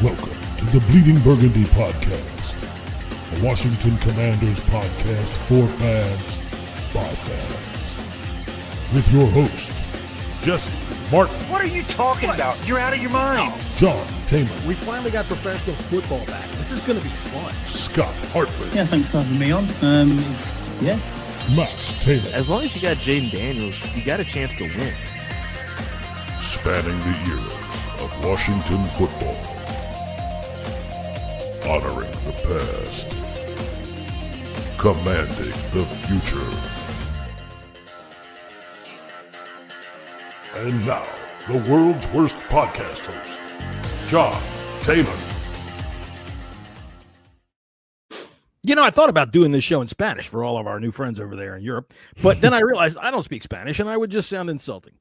Welcome to the Bleeding Burgundy podcast, a Washington Commanders podcast for fans, by fans. With your host, Jesse, Martin. What are you talking about? You're out of your mind. John Taylor. We finally got professional football back. This is going to be fun. Scott Hartley. Yeah, thanks for having me on. Max Taylor. As long as you got Jaden Daniels, you got a chance to win. Spanning the eras of Washington football. Honoring the past. Commanding the future. And now, the world's worst podcast host, John Taylor. You know, I thought about doing this show in Spanish for all of our new friends over there in Europe, but then I realized I don't speak Spanish and I would just sound insulting.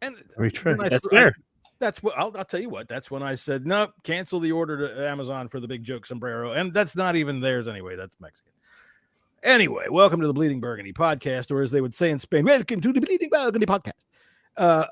And very true. That's fair. That's what I'll tell you what. That's when I said, no, cancel the order to Amazon for the big joke sombrero. And that's not even theirs anyway. That's Mexican. Anyway, welcome to the Bleeding Burgundy podcast, or as they would say in Spain, welcome to the Bleeding Burgundy podcast.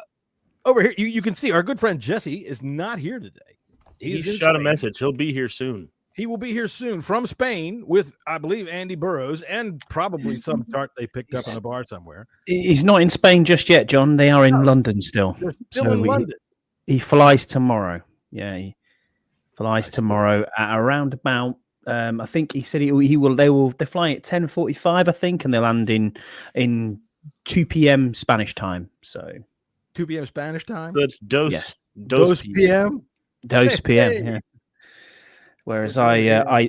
Over here, you can see our good friend Jesse is not here today. He shot a message. He'll be here soon. He will be here soon from Spain with, I believe, Andy Burrows and probably some tart they picked up in a bar somewhere. He's not in Spain just yet, John. They are in London still. They're still in London. He flies tomorrow. Yeah, he flies tomorrow at around about. I think he said he will. They're flying at 10:45, I think, and they'll land in 2 p.m. Spanish time. So 2 p.m. Spanish time. So it's dos p.m. Dos p.m. Yeah. Whereas I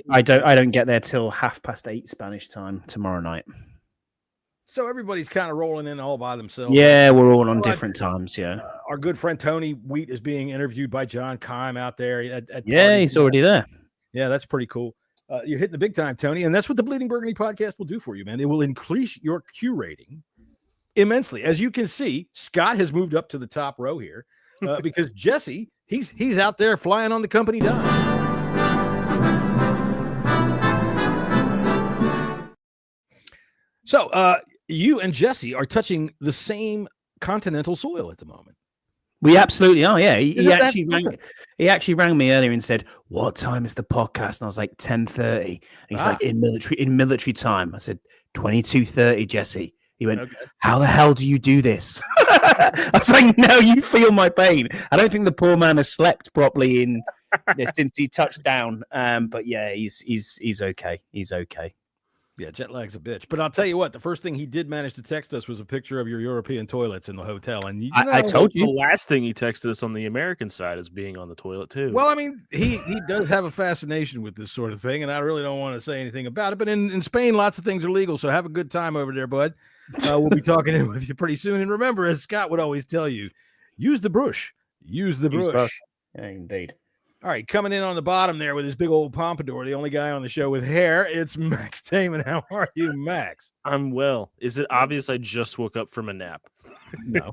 don't get there till 8:30 Spanish time tomorrow night. So everybody's kind of rolling in all by themselves. Yeah, we're all on different times. Yeah. Our good friend Tony Wheat is being interviewed by John Kime out there. He's already there. Yeah, that's pretty cool. You're hitting the big time, Tony, and that's what the Bleeding Burgundy podcast will do for you, man. It will increase your Q rating immensely. As you can see, Scott has moved up to the top row here because Jesse, he's out there flying on the company dime. So you and Jesse are touching the same continental soil at the moment. We absolutely are, yeah. He actually rang me earlier and said, "What time is the podcast?" And I was like, 10:30. And he's like, in military time. I said, 22:30, Jesse. He went, okay. How the hell do you do this? I was like, no, you feel my pain. I don't think the poor man has slept properly since he touched down. But yeah, he's okay. He's okay. Yeah, jet lag's a bitch. But I'll tell you what, the first thing he did manage to text us was a picture of your European toilets in the hotel. And I told you. The last thing he texted us on the American side is being on the toilet, too. Well, I mean, he does have a fascination with this sort of thing, and I really don't want to say anything about it. But in Spain, lots of things are legal, so have a good time over there, bud. We'll be talking with you pretty soon. And remember, as Scott would always tell you, use the brush. Use the brush. Yeah, indeed. All right, coming in on the bottom there with his big old pompadour, the only guy on the show with hair, it's Max Damon. How are you, Max? I'm well. Is it obvious I just woke up from a nap? No.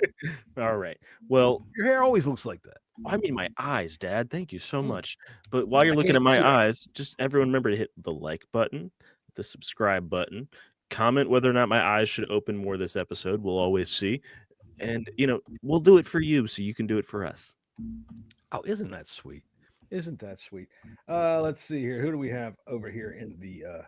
All right. Well, your hair always looks like that. I mean, my eyes, Dad. Thank you so much. But while you're looking at my eyes, just everyone remember to hit the like button, the subscribe button, comment whether or not my eyes should open more this episode. We'll always see. And, we'll do it for you so you can do it for us. Oh, isn't that sweet? Isn't that sweet? Let's see here. Who do we have over here in the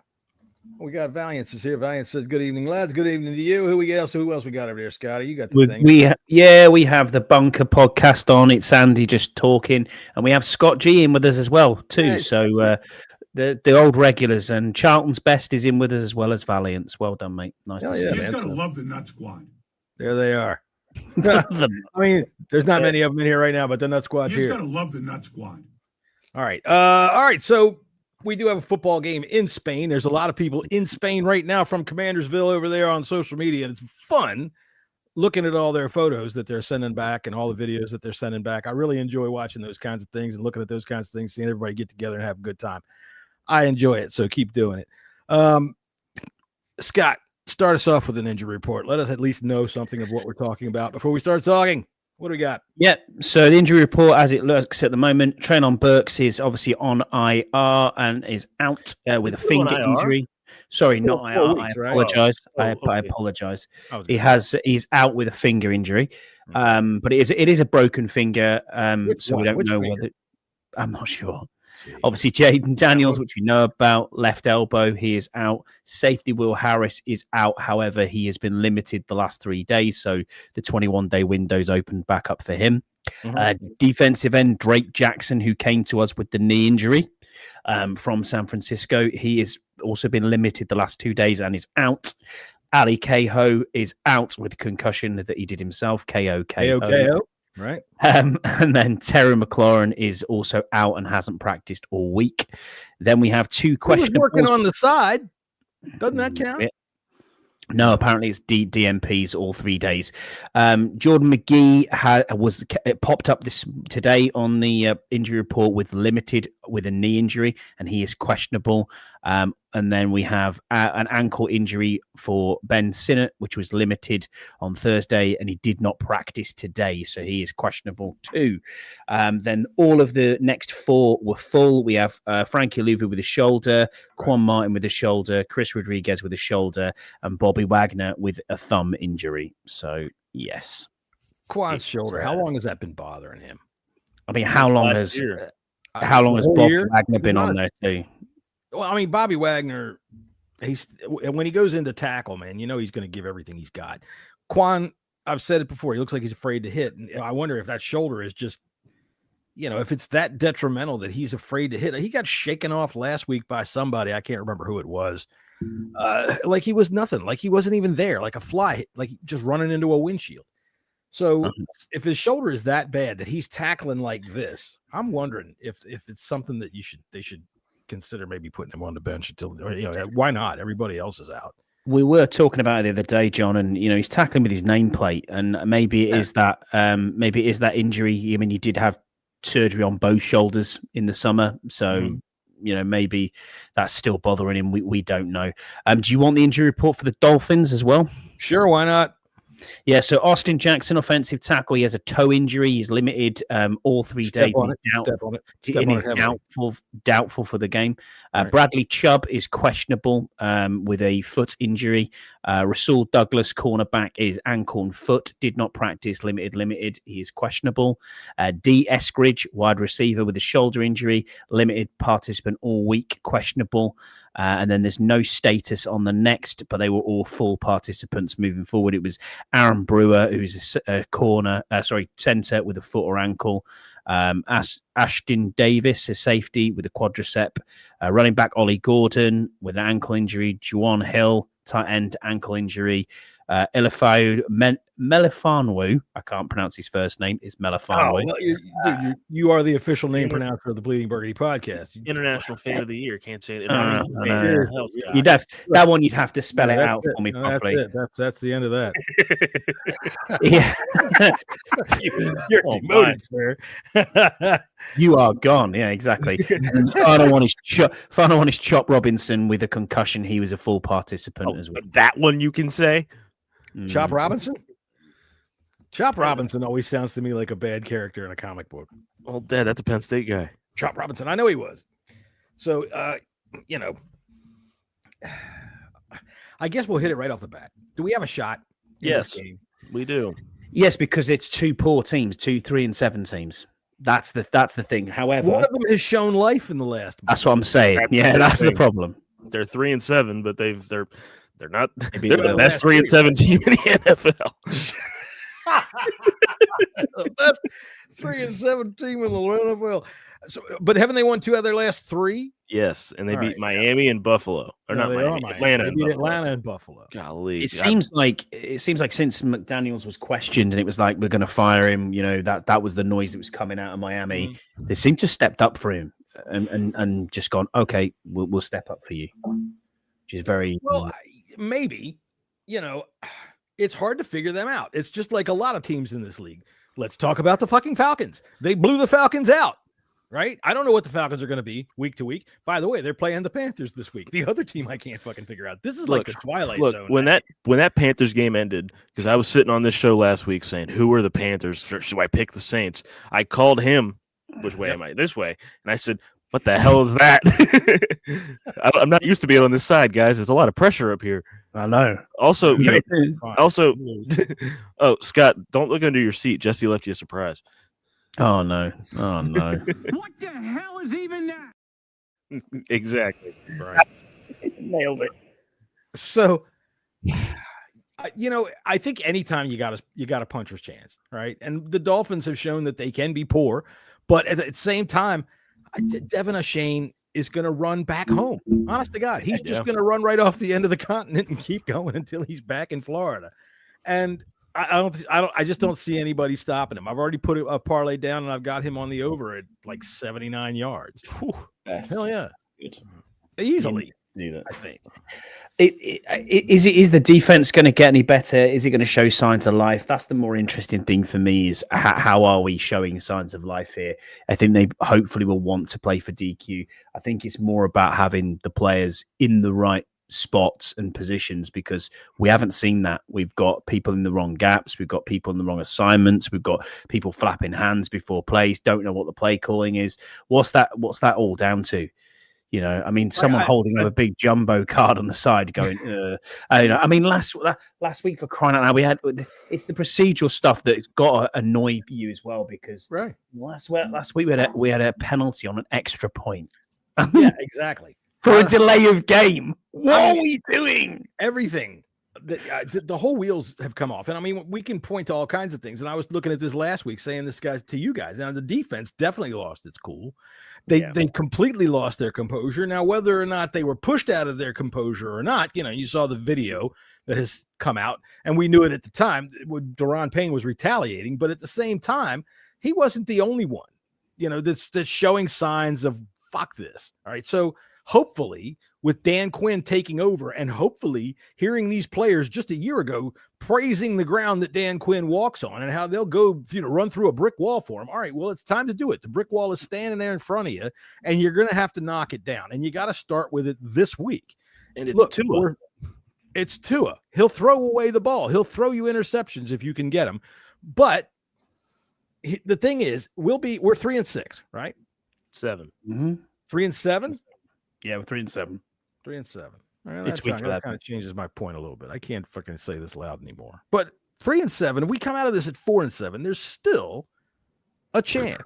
we got Valiance is here. Valiance said, good evening, lads. Good evening to you. Who else we got over there, Scotty? You got the thing. We have the Bunker podcast on. It's Andy just talking. And we have Scott G in with us as well, too. Hey. So the old regulars, and Charlton's Best is in with us as well as Valiance. Well done, mate. Nice to see you. You just gotta love the Nut Squad. There they are. I mean, there's not many of them in here right now, but the Nut Squad's here. You just gotta love the Nut Squad. All right. So we do have a football game in Spain. There's a lot of people in Spain right now from Commandersville over there on social media. And it's fun looking at all their photos that they're sending back and all the videos that they're sending back. I really enjoy watching those kinds of things and looking at those kinds of things, seeing everybody get together and have a good time. I enjoy it. So keep doing it. Scott, start us off with an injury report. Let us at least know something of what we're talking about before we start talking. What do we got? Yeah, so the injury report, as it looks at the moment, Treylon Burks is obviously on IR and is out with a finger injury. Sorry, not Four I weeks, right? apologize. Oh, I okay. apologize. I was gonna say. He's out with a finger injury, but it is a broken finger. So we don't Which know finger? whether. I'm not sure. Jeez. Obviously, Jaden Daniels, which we know about, left elbow, he is out. Safety Will Harris is out. However, he has been limited the last 3 days, so the 21-day window's opened back up for him. Defensive end Drake Jackson, who came to us with the knee injury from San Francisco, he has also been limited the last 2 days and is out. Ali Cahoe is out with concussion that he did himself. KO. Right. And then Terry McLaurin is also out and hasn't practiced all week. Then we have two questions. Working on the side. Doesn't that count? No, apparently it's DMPs all 3 days. Jordan McGee it popped up today on the injury report with a knee injury, and he is questionable. And then we have an ankle injury for Ben Sinnott, which was limited on Thursday, and he did not practice today, so he is questionable too. Then all of the next four were full. We have Frankie Louvu with a shoulder, Quan Martin with a shoulder, Chris Rodriguez with a shoulder, and Bobby Wagner with a thumb injury. So, yes. Quan's shoulder. How long has that been bothering him? I mean, how long has Bobby Wagner been on there too? Well, I mean, Bobby Wagner, when he goes into tackle, man, you know he's going to give everything he's got. Quan, I've said it before, he looks like he's afraid to hit. And I wonder if that shoulder is just, if it's that detrimental that he's afraid to hit. He got shaken off last week by somebody. I can't remember who it was. Like he was nothing. Like he wasn't even there. Like a fly, like just running into a windshield. So if his shoulder is that bad that he's tackling like this, I'm wondering if it's something that they should consider maybe putting him on the bench until, why not? Everybody else is out. We were talking about it the other day, John, and he's tackling with his nameplate, and maybe it is that injury. I mean, he did have surgery on both shoulders in the summer, so maybe that's still bothering him. We don't know. Do you want the injury report for the Dolphins as well? Sure, why not? Yeah, so Austin Jackson, offensive tackle, he has a toe injury. He's limited all 3 days. He's doubtful for the game. Right. Bradley Chubb is questionable with a foot injury. Rasul Douglas, cornerback, is ankle and foot. Did not practice. Limited. He is questionable. D. Eskridge, wide receiver, with a shoulder injury. Limited participant all week. Questionable. And then there's no status on the next, but they were all full participants moving forward. It was Aaron Brewer, who's a center with a foot or ankle. Ashton Davis, a safety with a quadricep. Running back Ollie Gordon with an ankle injury. Juwan Hill, tight end, ankle injury. Ilifau Melifonwu, I can't pronounce his first name, is Melifonwu. Well, you are the official name pronouncer of the Bleeding Burgundy podcast. International Fan of the Year. Can't say it. That one you'd have to spell it out for me properly. That's the end of that. Yeah. You're demoted, sir. You are gone. Yeah, exactly. And final one is Chop Robinson with a concussion. He was a full participant as well. That one you can say. Chop Robinson? Chop Robinson always sounds to me like a bad character in a comic book. Well, Dad, that's a Penn State guy. Chop Robinson. I know he was. So, I guess we'll hit it right off the bat. Do we have a shot in this game? We do. Yes, because it's two poor teams, 2, 3, and 7 teams. That's the thing. However, one of them has shown life in the last. That's what I'm saying. That's the problem. They're 3 and 7, but they're not. They're the best 3 and 7 team in the NFL. The best 3 and 7 team in the NFL. So, but haven't they won 2 out of their last 3? Yes, and they beat Miami and Buffalo, or not Miami, Atlanta. They beat Atlanta and Buffalo. Golly, it seems like since McDaniels was questioned and it was like we're going to fire him, that was the noise that was coming out of Miami. They seem to have stepped up for him and just gone, okay, we'll step up for you, which is very well. Maybe, it's hard to figure them out. It's just like a lot of teams in this league. Let's talk about the fucking Falcons. They blew the Falcons out. Right? I don't know what the Falcons are going to be week to week. By the way, they're playing the Panthers this week. The other team I can't fucking figure out. This is like the Twilight Zone. When that Panthers game ended, because I was sitting on this show last week saying, who are the Panthers? Should I pick the Saints? I called him, which way am I? This way. And I said, What the hell is that? I'm not used to being on this side, guys. There's a lot of pressure up here. I know. Also, oh, Scott, don't look under your seat. Jesse left you a surprise. Oh no. What the hell is even that? Exactly. Right. Nailed it. So, I think anytime you got a puncher's chance, right? And the Dolphins have shown that they can be poor, but at the same time, Devin O'Shane is going to run back home. Honest to God, he's just going to run right off the end of the continent and keep going until he's back in Florida. And I just don't see anybody stopping him. I've already put a parlay down and I've got him on the over at like 79 yards. Hell yeah. Good. Easily. I think. Is the defense going to get any better? Is it going to show signs of life? That's the more interesting thing for me is how are we showing signs of life here? I think they hopefully will want to play for DQ. I think it's more about having the players in the right spots and positions because we haven't seen that. We've got people in the wrong gaps. We've got people in the wrong assignments. We've got people flapping hands before plays, don't know what the play calling is. What's that all down to? I mean, someone holding up a big jumbo card on the side going, I mean, last week for crying out loud, it's the procedural stuff that's got to annoy you as well because last week we had a penalty on an extra point. Yeah, exactly. For a delay of game. What are we doing? Everything. The whole wheels have come off. And I mean, we can point to all kinds of things. And I was looking at this last week saying this guy to you guys. Now, the defense definitely lost its cool. They completely lost their composure. Now, whether or not they were pushed out of their composure or not, you saw the video that has come out. And we knew it at the time when Daron Payne was retaliating. But at the same time, he wasn't the only one, that's showing signs of fuck this. All right. So hopefully with Dan Quinn taking over and hopefully hearing these players just a year ago praising the ground that Dan Quinn walks on and how they'll go, run through a brick wall for him. All right, well, it's time to do it. The brick wall is standing there in front of you and you're going to have to knock it down. And you got to start with it this week. And it's Tua. It's Tua. He'll throw away the ball. He'll throw you interceptions if you can get him. But the thing is, we're 3-6, right? 7. Mm-hmm. 3-7? Yeah, we're 3-7. 3-7. All right, that kind of changes my point a little bit. I can't fucking say this loud anymore. But 3-7, if we come out of this at 4-7, there's still a chance.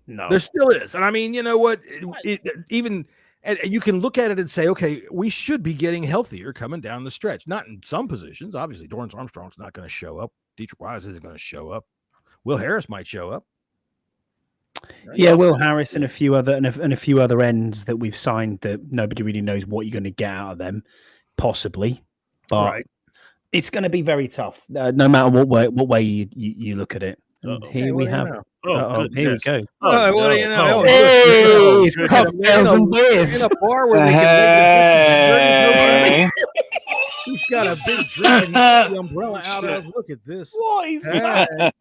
No, there still is. And I mean, you know what? And you can look at it and say, okay, we should be getting healthier coming down the stretch. Not in some positions. Obviously, Dorrance Armstrong's not going to show up. Dietrich Wise isn't going to show up. Will Harris might show up. Yeah, Will Harris and a few other ends that we've signed that nobody really knows what you're going to get out of them, possibly. But it's going to be very tough, no matter what way you look at it. Here we have. Here we go. What do you know? Hey, it's cocktails and beers. In a bar where they can he's got a big drink and the umbrella out of. Look at this. What is that?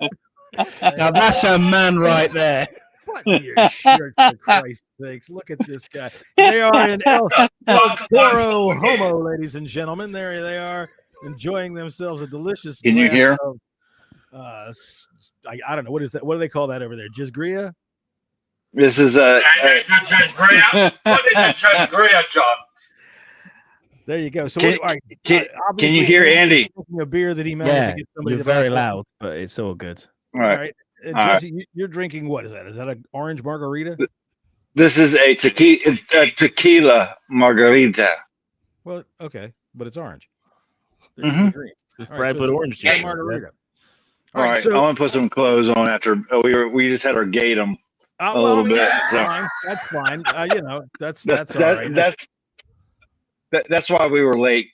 Now that's a man right there. Button your shirt, for Christ's sakes. Look at this guy. They are in El Toro Homo, ladies and gentlemen. There they are, enjoying themselves a delicious. Can you hear? I don't know. What is that? What do they call that over there? Jizgria? This is Jizgria. What is a Jizgria, John? There you go. So can you hear Andy? A beer that he managed to get somebody. You're very loud, but it's all good. All right. Jesse, you're drinking what is that? Is that an orange margarita? This is a tequila margarita. Well, okay, but it's orange. Mm-hmm. Brad put orange juice. Margarita. All right, so I want to put some clothes on after we just had our Gatum a little bit. That's fine. That's all right. That's why we were late.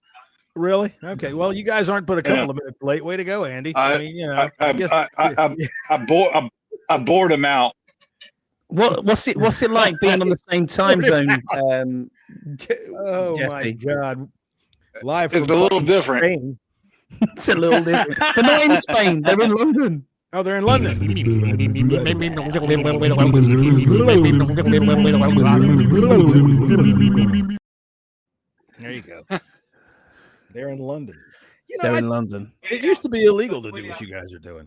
Really? Okay. Well, you guys aren't but a couple of minutes late. Way to go, Andy. I bored him out. What's it like being on the same time zone? Oh Jesse? My God! Live it's a little different. Spain. It's a little different. They're not in Spain. They're in London. Oh, they're in London. There you go. They're in London. They're in London. It used to be illegal to do what you guys are doing.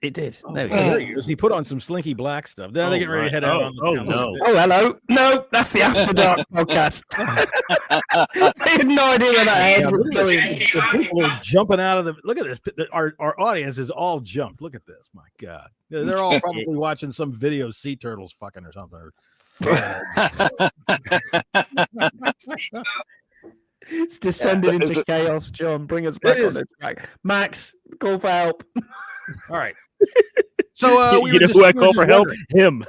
It did. There we Oh, go. there he goes. He put on some Slinky Black stuff. Now they're getting ready to head out on the no. Oh, hello. No, that's the After Dark podcast. I had no idea where that head was going. The people are jumping out of the. Look at this. Our audience is all jumped. Look at this. My God. They're all probably watching some video sea turtles fucking or something. It's descended into chaos, John. Bring us back on the track. Max, call for help. All right. So you know who I call for help? Him.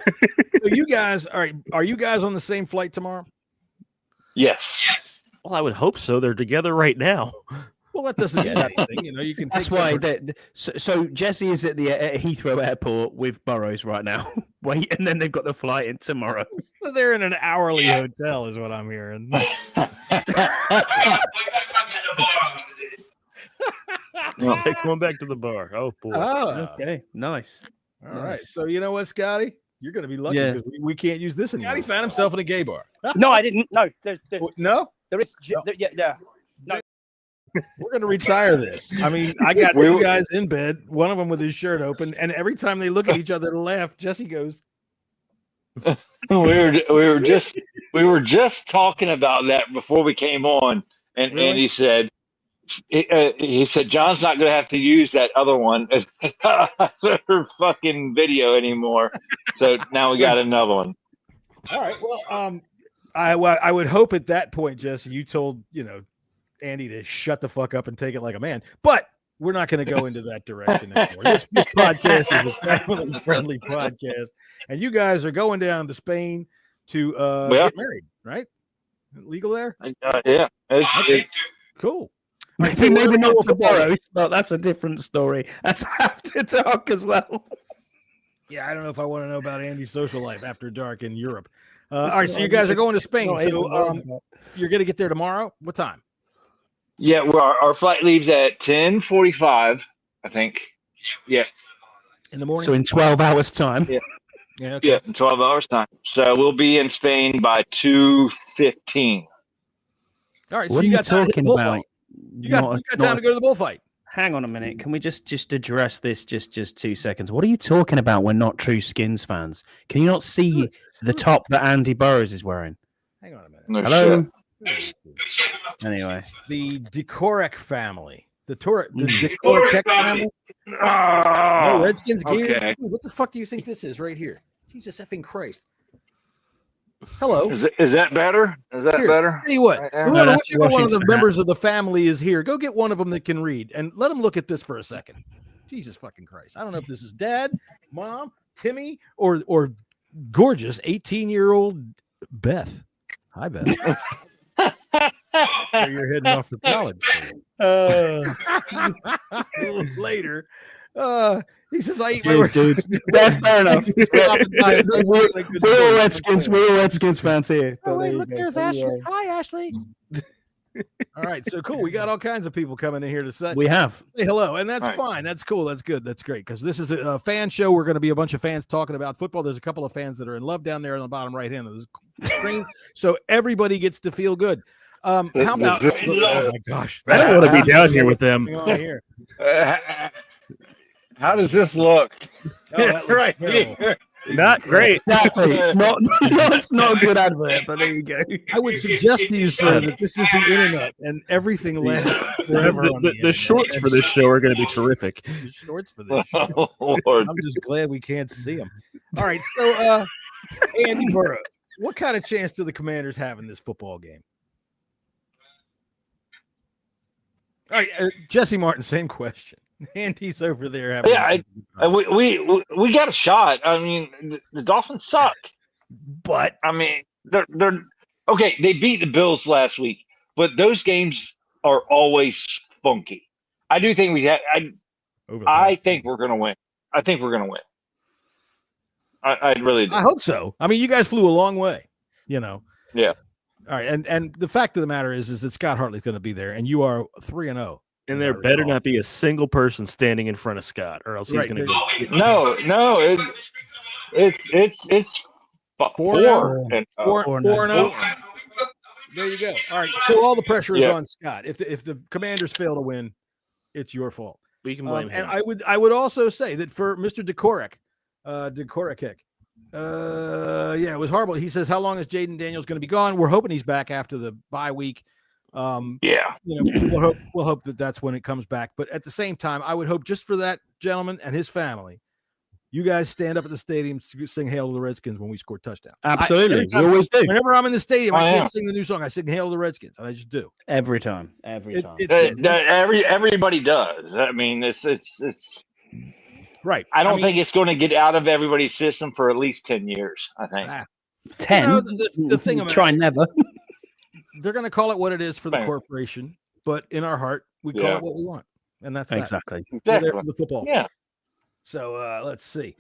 So you guys, are you guys on the same flight tomorrow? Yes. Well, I would hope so. They're together right now. Well, that doesn't mean anything. You know, you can. That's why. So Jesse is at the Heathrow Airport with Burrows right now. Wait, and then they've got the flight in tomorrow. So they're in an hourly hotel, is what I'm hearing. They're going back to the bar. Oh boy. Okay, nice. All right. So you know what, Scotty? You're going to be lucky because we can't use this anymore. Scotty found himself in a gay bar. No, I didn't. No, no. There is. Yeah. No. We're going to retire this. I mean, I got two guys in bed, one of them with his shirt open, and every time they look at each other to laugh, Jesse goes. we were just talking about that before we came on, and Andy said. He said John's not going to have to use that other one as her fucking video anymore. So now we got another one. All right. Well, I would hope at that point, Jesse, you told Andy to shut the fuck up and take it like a man. But we're not going to go into that direction anymore. This podcast is a family-friendly podcast, and you guys are going down to Spain to get married, right? Legal there? Yeah. Cool. Maybe not tomorrow, but that's a different story. That's After Dark as well. Yeah, I don't know if I want to know about Andy's social life after dark in Europe. All right, so you guys are going to Spain. So you're going to get there tomorrow? What time? Yeah, our flight leaves at 10:45, I think. Yeah. In the morning? So in 12 hours' time. Yeah. Yeah, okay. Yeah, in 12 hours' time. So we'll be in Spain by 2:15. All right, What so are you you got time talking to about? You got time to go to the bullfight. Hang on a minute. Can we just address this just 2 seconds? What are you talking about? We're not true Skins fans. Can you not see the top that Andy Burrows is wearing? Hang on a minute. No Hello? shit. Anyway. The Decorek family. The Decorek family? No, Redskins gear? Okay. Dude, what the fuck do you think this is right here? Jesus effing Christ. Hello. Is that better? Is that better? Tell you what, Right there? whichever one of the members of the family is here, go get one of them that can read and let them look at this for a second. Jesus fucking Christ. I don't know if this is Dad, Mom, Timmy, or gorgeous 18-year-old Beth. Hi, Beth. You're heading off to college. Later. He says, I eat my words. Dude. Yeah, fair enough. We're all Redskins. We're all Redskins fans here. Oh, wait, look, there's Ashley. Hi, Ashley. All right, so cool. We got all kinds of people coming in here to say hello, and that's fine. That's cool. That's good. That's great because this is a fan show. We're going to be a bunch of fans talking about football. There's a couple of fans that are in love down there on the bottom right hand of the screen, so everybody gets to feel good. How about? Oh my gosh, I don't want to be down here with them. How does this look? Oh, right terrible. here. Not great. Exactly. No, it's not a good advert, but there you go. I would suggest to you, sir, that this is the internet and everything lasts forever. The shorts for this show are going to be terrific. The shorts for this show. Oh, Lord. I'm just glad we can't see them. All right, so Andy Burrows, what kind of chance do the Commanders have in this football game? All right, Jesse Martin, same question. Andy's over there. We got a shot. I mean, the Dolphins suck, but I mean, they're okay. They beat the Bills last week, but those games are always funky. I do think I think we're gonna win. I think we're gonna win. I really do. I hope so. I mean, you guys flew a long way. Yeah. All right, and the fact of the matter is that Scott Hartley's going to be there, and you are 3-0. And there better not be a single person standing in front of Scott, or else he's going to go. No, it's 4-0. There you go. All right, so all the pressure is on Scott. If the Commanders fail to win, it's your fault. We can blame him. And I would also say that for Mr. Dekorek, it was horrible. He says, how long is Jaden Daniels going to be gone? We're hoping he's back after the bye week. We'll hope that that's when it comes back. But at the same time, I would hope just for that gentleman and his family, you guys stand up at the stadium to sing "Hail to the Redskins" when we score touchdown. Absolutely, we always do. Whenever I'm in the stadium, I can't sing the new song. I sing "Hail to the Redskins," and I just do every time. Everybody does. I mean, it's right. I don't think it's going to get out of everybody's system for at least 10 years. I think 10. The thing about try never. They're going to call it what it is for the corporation, but in our heart, we call it what we want, and that's exactly. We're there for the football. Yeah. So let's see.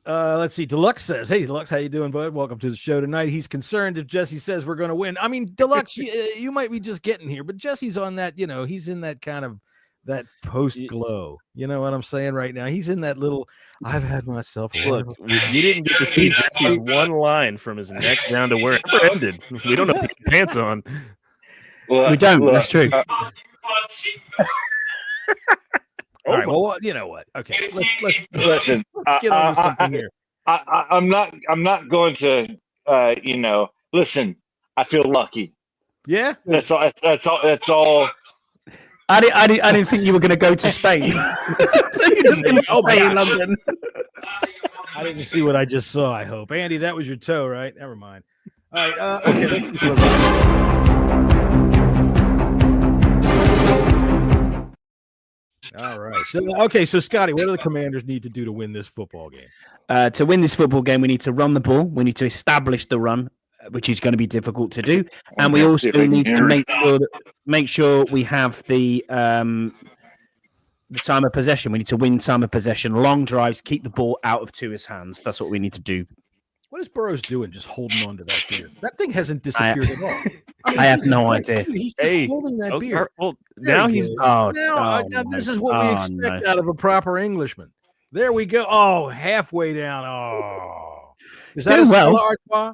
Deluxe says, "Hey, Deluxe, how you doing, bud? Welcome to the show tonight." He's concerned if Jesse says we're going to win. I mean, Deluxe, you might be just getting here, but Jesse's on that. He's in that kind of that post glow. You know what I'm saying right now? He's in that little. I've had myself. Look, you didn't get to see Jesse's one line from his neck down to where it ended. We don't know if he had pants on. We don't. That's true. All right. Well, you know what? Okay. Let's listen. Let's get on to something here. I'm not going to. Listen. I feel lucky. Yeah. That's all. That's all. I didn't think you were going to go to Spain. You're just going to stay in London. I didn't see what I just saw. I hope, Andy, that was your toe, right? Never mind. All right. Okay. Let's get to it. All right. So Scotty, what do the Commanders need to do to win this football game? To win this football game, we need to run the ball. We need to establish the run, which is going to be difficult to do, and we also need to make sure we have the time of possession. We need to win time of possession, long drives, keep the ball out of Tua's hands. That's what we need to do. What is Burrows doing just holding on to that beard? That thing hasn't disappeared at all. I have no idea. He's just holding that beard. Well, now he's now this is what we expect out of a proper Englishman. There we go. Oh, halfway down. Oh. Is that a Stella Artois?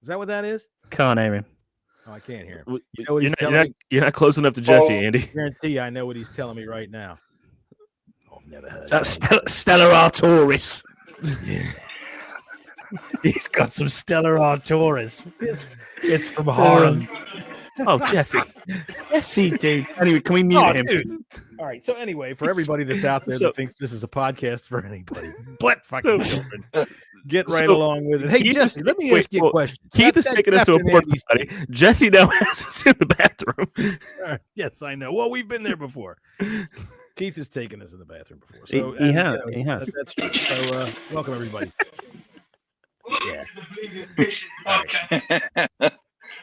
Is that what that is? Can't hear him. Oh, I can't hear him. Well, you know what he's telling me? You're not close enough to Jesse, Andy. I guarantee I know what he's telling me right now. Oh, I've never heard that. Stella Artois. He's got some Stella Artois. It's from Harlem. Oh, Jesse. Jesse, dude. Anyway, can we mute him? Dude. All right. So anyway, for everybody that's out there that thinks this is a podcast for anybody, but fucking children, get right along with it. Hey, Jesse, let me ask you a question. Keith is taking us to a porta potty. Jesse now has us in the bathroom. Yes, I know. Well, we've been there before. Keith has taken us in the bathroom before. So he has. That's true. So welcome everybody. Yeah.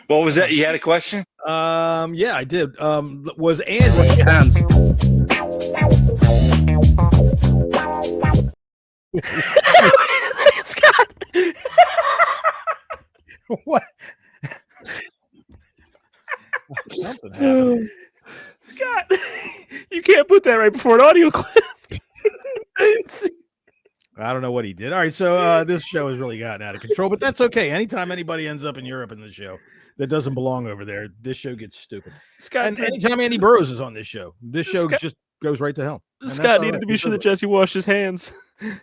What was that? You had a question? Yeah, I did. Was Andy hands? Scott. What? Something happened. Scott, you can't put that right before an audio clip. I don't know what he did. All right, so this show has really gotten out of control, but that's okay. Anytime anybody ends up in Europe in the show that doesn't belong over there, this show gets stupid. Scott, and anytime Andy Burrows is on this show just goes right to hell. Scott needed to be sure that Jesse washed his hands.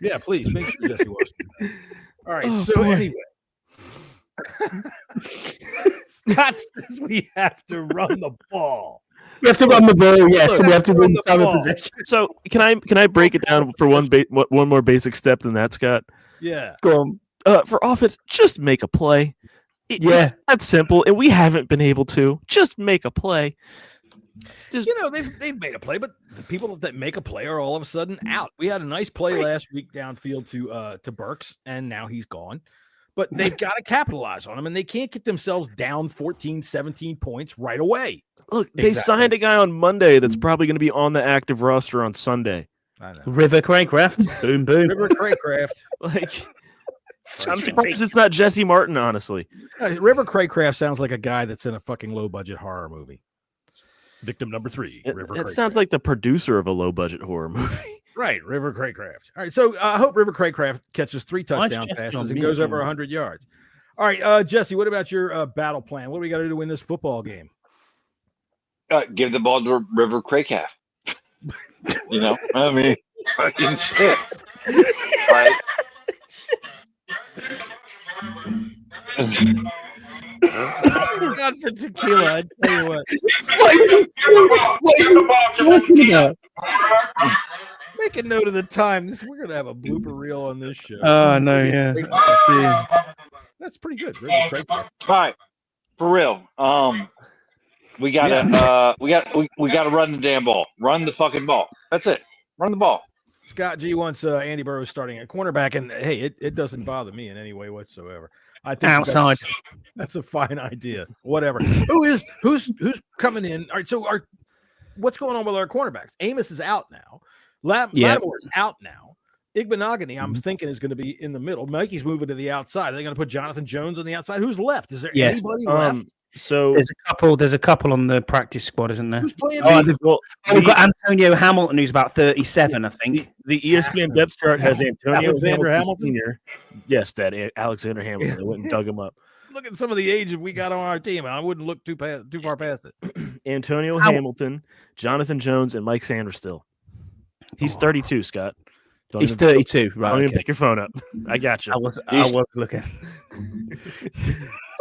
Yeah, please make sure Jesse washed his hands. All right, anyway. Scott says we have to run the ball. We have to run the ball, yes, and we have to win time of possession. So can I break it down for one more basic step than that, Scott? Yeah. Go on. For offense, just make a play. It's that simple, and we haven't been able to. Just make a play. They've made a play, but the people that make a play are all of a sudden out. We had a nice play last week downfield to Burks, and now he's gone. But they've got to capitalize on him, and they can't get themselves down 14, 17 points right away. Look, they signed a guy on Monday that's probably going to be on the active roster on Sunday. I know. River Craycraft. Boom, boom. River Craycraft. I'm surprised it's not Jesse Martin, honestly. River Craycraft sounds like a guy that's in a fucking low-budget horror movie. Victim number 3, River Craycraft. It sounds like the producer of a low-budget horror movie. Right, River Craycraft. All right, so I hope River Craycraft catches 3 touchdown passes and goes over 100 yards. All right, Jesse, what about your battle plan? What do we got to do to win this football game? Give the ball to River Craycraft. You know, I mean, fucking shit. Right? God for tequila, I tell you what. What is he talking about? Make a note of the time. We're gonna have a blooper reel on this show. Oh no, yeah. That's pretty good. Really great. All right, for real. We gotta we gotta run the damn ball. Run the fucking ball. That's it. Run the ball. Scott G wants Andy Burrows starting at cornerback, and hey, it doesn't bother me in any way whatsoever. I think Outside. that's a fine idea. Whatever. Who's coming in? All right. So what's going on with our cornerbacks? Amos is out now. Lattimore's out now. Igbenogany, I'm thinking, is going to be in the middle. Mikey's moving to the outside. Are they going to put Jonathan Jones on the outside? Who's left? Is there anybody left? So there's a couple on the practice squad, isn't there? Who's playing? We've got Antonio Hamilton, who's about 37, I think. The ESPN depth chart has Antonio Hamilton Sr. Yes, Dad, Alexander Hamilton. I went and dug him up. Look at some of the age we got on our team. I wouldn't look too far past it. Antonio Hamilton, Jonathan Jones, and Mike Sanderstill. He's 32, Scott. He's 32, right? Don't even pick your phone up. I got you. I was looking.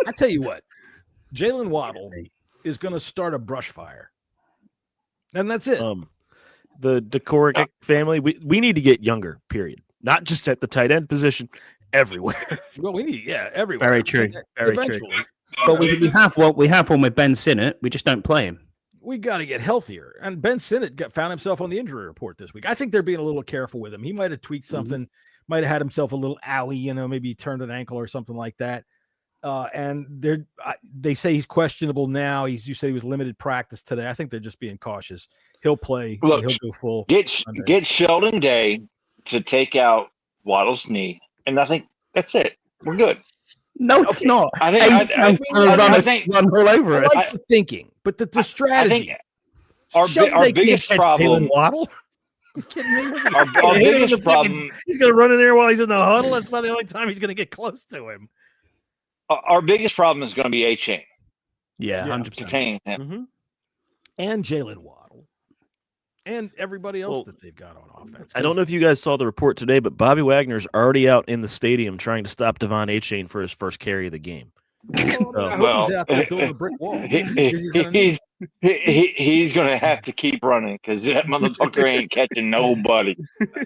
I tell you what, Jalen Waddle is going to start a brush fire, and that's it. The Dekoric family. We need to get younger. Period. Not just at the tight end position, everywhere. Well, we need everywhere. Very true. Very true. But we have one with Ben Sinnott. We just don't play him. We got to get healthier. And Ben Sinnott found himself on the injury report this week. I think they're being a little careful with him. He might have tweaked something, might have had himself a little owie, maybe he turned an ankle or something like that. And they say he's questionable now. You say he was limited practice today. I think they're just being cautious. He'll play. Look, he'll go full. Get Sheldon Day to take out Waddle's knee, and I think that's it. We're good. No, it's not. I think run all over it. I like the thinking, but the strategy. I think our biggest problem. Waddle. You kidding me? Our biggest problem. He's going to run in there while he's in the huddle. That's about the only time he's going to get close to him. Our biggest problem is going to be A-Chain. Yeah, 100%. Contain him. Mm-hmm. And Jalen Waddle. And everybody else that they've got on offense. I don't know if you guys saw the report today, but Bobby Wagner's already out in the stadium trying to stop Devon A-Chain for his first carry of the game. He's out there building a brick wall. He's going to have to keep running because that motherfucker ain't catching nobody.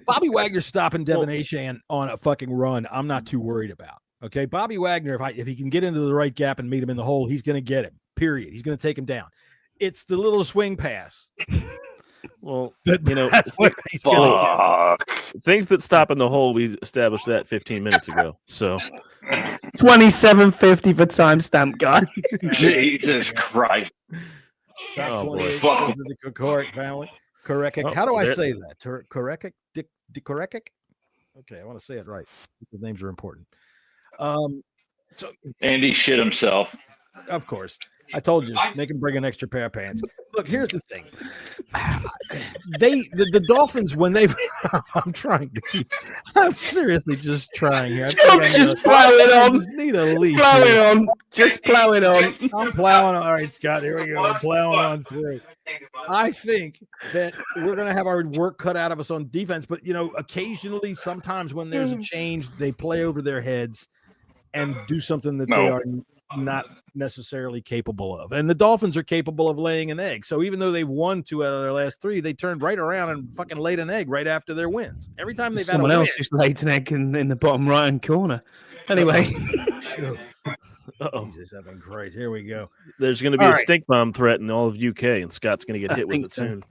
Bobby Wagner stopping Devon A-Chain on a fucking run, I'm not too worried about. Okay, Bobby Wagner, if he can get into the right gap and meet him in the hole, he's going to get him, period. He's going to take him down. It's the little swing pass. Well, that's what he's going to do. Things that stop in the hole, we established that 15 minutes ago. So 27.50 for timestamp guy. Jesus Christ. Stop 28 of the Kokoric family. Korekik. How do I say that? Korekik? Korekik? Okay, I want to say it right. The names are important. So Andy shit himself. Of course. I told you, make him bring an extra pair of pants. Look, here's the thing. The Dolphins, when they I'm seriously just trying here. Just plow it on. Just need a leash. Plow it on. Just plow it on. I'm plowing on. All right, Scott, here we go. I'm plowing on through. I think that we're going to have our work cut out of us on defense, but, occasionally, sometimes when there's a change, they play over their heads and do something that they are not necessarily capable of. And the Dolphins are capable of laying an egg. So even though they've won 2 out of their last 3, they turned right around and fucking laid an egg right after their wins. Every time they've someone had a else who's laid an egg in the bottom right hand corner. Anyway. Jesus, I've been great. Here we go. There's going to be a stink bomb threat in all of UK, and Scott's going to get hit with it soon.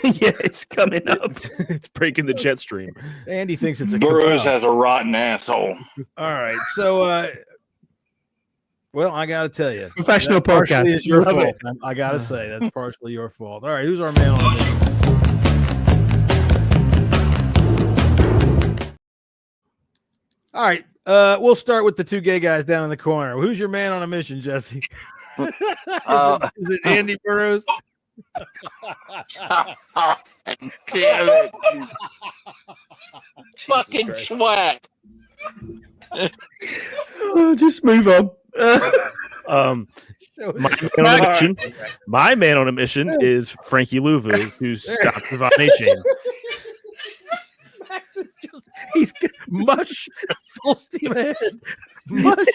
Yeah, it's coming up. It's breaking the jet stream. Andy thinks it's a Burroughs has a rotten asshole. All right, so well, I got to tell you, professional podcast is your fault. I got to say that's partially your fault. All right, who's our man on this? All right, we'll start with the 2 gay guys down in the corner. Who's your man on a mission, Jesse? Is it Andy Burroughs? Damn it. Fucking swag. Just move on. My man on a mission is Frankie Louvu, who stopped Devon Chain. Max is he's mush, full steam ahead. Mush.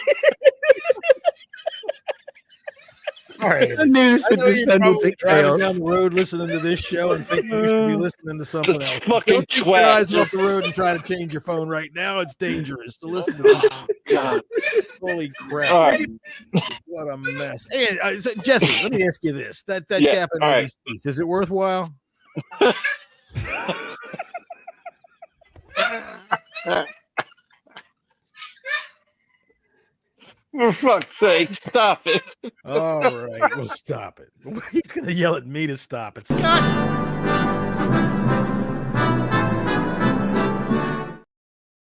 All right. I knew this would descend into driving chaos. down the road listening to this show and thinking you should be listening to something else. Fucking Don't take your eyes twat. off the road and try to change your phone right now. It's dangerous to listen to this. God. Holy crap. All right. What a mess. And so, Jesse, let me ask you this. That Yeah, cap in all right. his teeth, is it worthwhile? For fuck's sake, stop it. All right, we'll stop it. He's going to yell at me to stop it. Scott!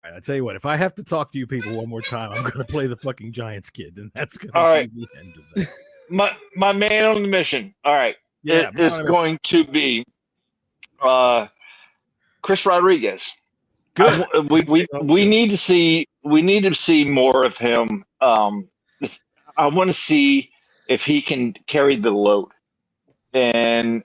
I tell you what, if I have to talk to you people one more time, I'm going to play the fucking Giants kid, and that's going to be the end of that. My man on the mission. All right. Yeah, It is going to be Chris Rodriguez. Good. We need to see more of him. I want to see if he can carry the load. And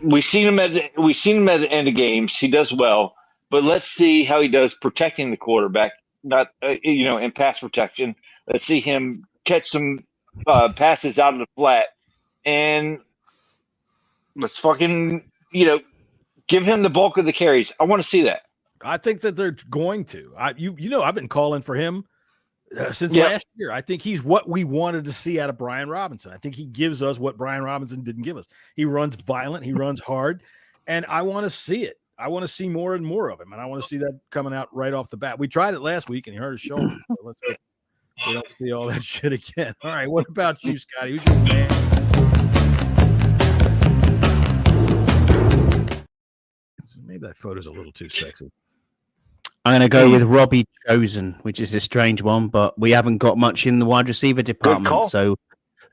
we've seen him at the end of games. He does well, but let's see how he does protecting the quarterback. Not in pass protection. Let's see him catch some passes out of the flat, and let's fucking give him the bulk of the carries. I want to see that. I think that they're going to. I've been calling for him since last year. I think he's what we wanted to see out of Brian Robinson. I think he gives us what Brian Robinson didn't give us. He runs violent, he runs hard, and I want to see it. I want to see more and more of him, and I want to see that coming out right off the bat. We tried it last week, and he hurt his shoulder. So let's hope we don't see all that shit again. All right, what about you, Scotty? Who's your man? Maybe that photo's a little too sexy. I'm going to go with Robbie Chosen, which is a strange one, but we haven't got much in the wide receiver department, so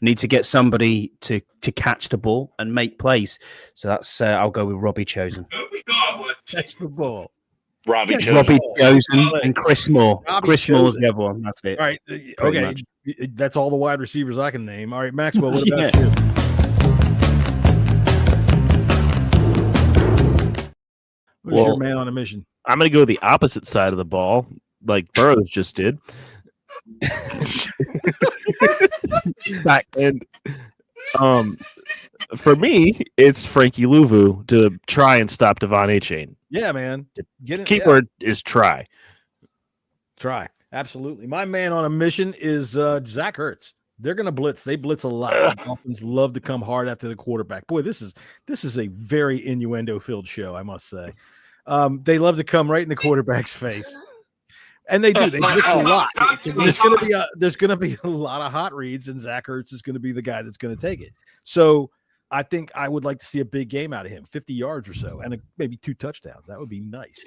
need to get somebody to catch the ball and make plays. So that's I'll go with Robbie Chosen. Catch the ball. Robbie Chosen and Chris Moore. Robbie Chris Chosen. Moore's the other one. That's it. All right. Okay. much. That's all the wide receivers I can name. All right, Maxwell, what about you? Who's your man on a mission? I'm going to go the opposite side of the ball, like Burrows just did. And for me, it's Frankie Louvu to try and stop Devon Chain. Yeah, man. Get it. Keyword is try. Try. Absolutely. My man on a mission is Zach Ertz. They're going to blitz. They blitz a lot. The Dolphins love to come hard after the quarterback. Boy, this is a very innuendo-filled show, I must say. They love to come right in the quarterback's face. And they do. They blitz a lot. There's going to be a lot of hot reads, and Zach Ertz is going to be the guy that's going to take it. So I think I would like to see a big game out of him, 50 yards or so, and maybe 2 touchdowns. That would be nice.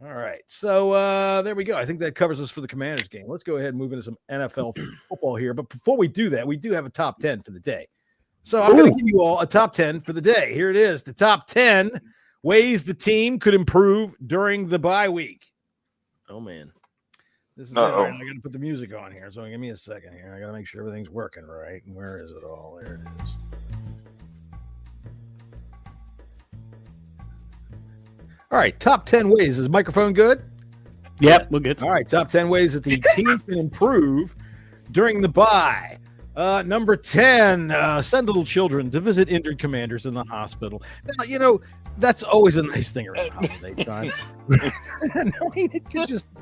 All right. So there we go. I think that covers us for the Commanders game. Let's go ahead and move into some NFL football here. But before we do that, we do have a top 10 for the day. So I'm going to give you all a top 10 for the day. Here it is. The top 10 ways the team could improve during the bye week. Oh, man. This is it. Right, I got to put the music on here. So give me a second here. I got to make sure everything's working right. And where is it all? There it is. All right, top 10 ways. Is the microphone good? Yep, we're good. All right, top 10 ways that the team can improve during the bye. Number 10, send little children to visit injured commanders in the hospital. Now, that's always a nice thing around holiday time.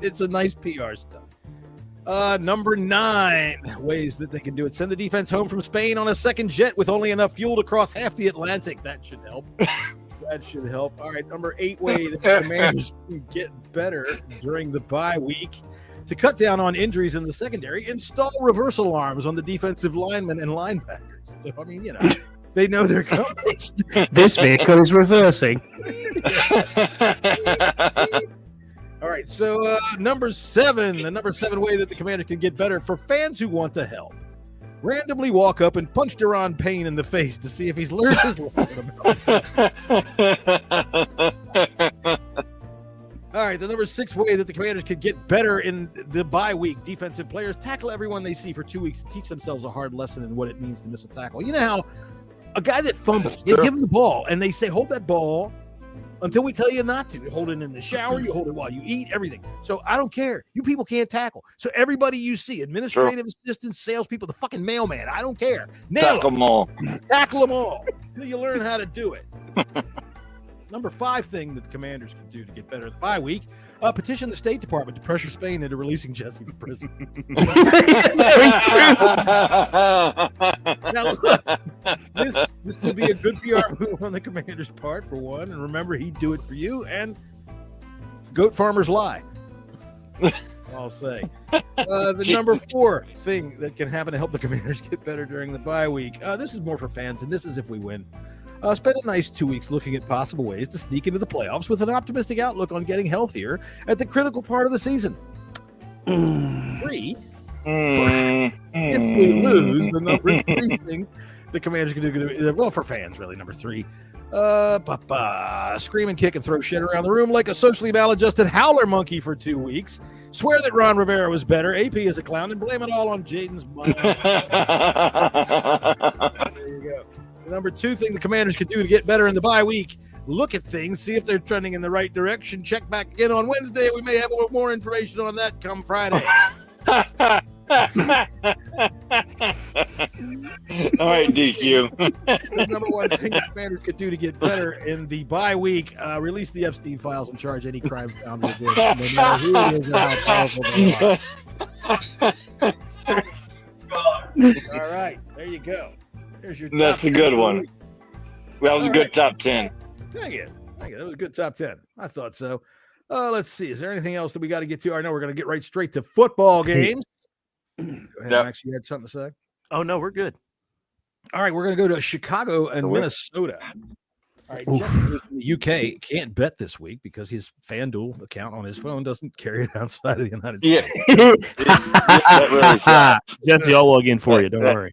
It's a nice PR stuff. Number 9, ways that they can do it. Send the defense home from Spain on a second jet with only enough fuel to cross half the Atlantic. That should help. That should help. All right, number 8 way that the Commanders can get better during the bye week. To cut down on injuries in the secondary, install reverse alarms on the defensive linemen and linebackers. So, they know they're coming. This vehicle is reversing. All right, so number 7, the number 7 way that the Commander can get better for fans who want to help. Randomly walk up and punch Deron Payne in the face to see if he's learned his lesson about it. All right, the number 6 way that the Commanders could get better in the bye week. Defensive players tackle everyone they see for 2 weeks to teach themselves a hard lesson in what it means to miss a tackle. You know how a guy that fumbles, you give him the ball, and they say, hold that ball until we tell you not to. You hold it in the shower, you hold it while you eat, everything. So I don't care. You people can't tackle. So everybody you see, administrative assistants, salespeople, the fucking mailman, I don't care. Tackle them all. Tackle them all until you learn how to do it. Number 5 thing that the Commanders can do to get better in the bye week, petition the State Department to pressure Spain into releasing Jessy from prison. Now, look, this would be a good PR move on the Commanders' part, for one. And remember, he'd do it for you. And goat farmers lie. I'll say. The number 4 thing that can happen to help the Commanders get better during the bye week. This is more for fans, and this is if we win. Spend a nice 2 weeks looking at possible ways to sneak into the playoffs with an optimistic outlook on getting healthier at the critical part of the season. 3, if we lose, the number 3 thing the Commanders can do, well, for fans, really, number 3, scream and kick and throw shit around the room like a socially maladjusted howler monkey for 2 weeks. Swear that Ron Rivera was better, AP is a clown, and blame it all on Jaden's mom. There you go. The number 2 thing the Commanders can do to get better in the bye week, look at things, see if they're trending in the right direction. Check back again on Wednesday. We may have a little more information on that come Friday. All right, DQ. The number 1 thing the Commanders could do to get better in the bye week, release the Epstein files and charge any crimes found within, no matter who it is or how powerful they are. All right, there you go. Here's your That's a good one. That was a good top 10. Thank you. That was a good top 10. I thought so. Let's see. Is there anything else that we got to get to? I know we're going to get right straight to football games. Go ahead, Max. You had something to say? Oh, no, we're good. All right, we're going to go to Chicago and Minnesota. All right, Jesse in the UK can't bet this week because his FanDuel account on his phone doesn't carry it outside of the United States. That really sucks. Jesse, I'll log in for you. Don't worry.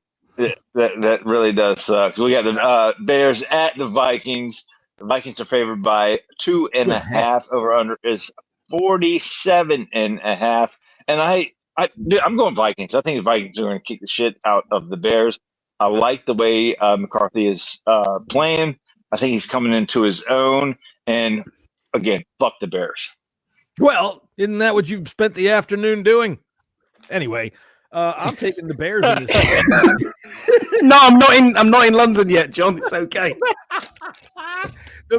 That really does suck. We got the Bears at the Vikings. The Vikings are favored by 2.5. Over under is 47.5. And I'm going Vikings. I think the Vikings are going to kick the shit out of the Bears. I like the way McCarthy is playing. I think he's coming into his own. And again, fuck the Bears. Well, isn't that what you spent the afternoon doing? Anyway, I'm taking the Bears in this. No, I'm not in London yet, John. It's okay.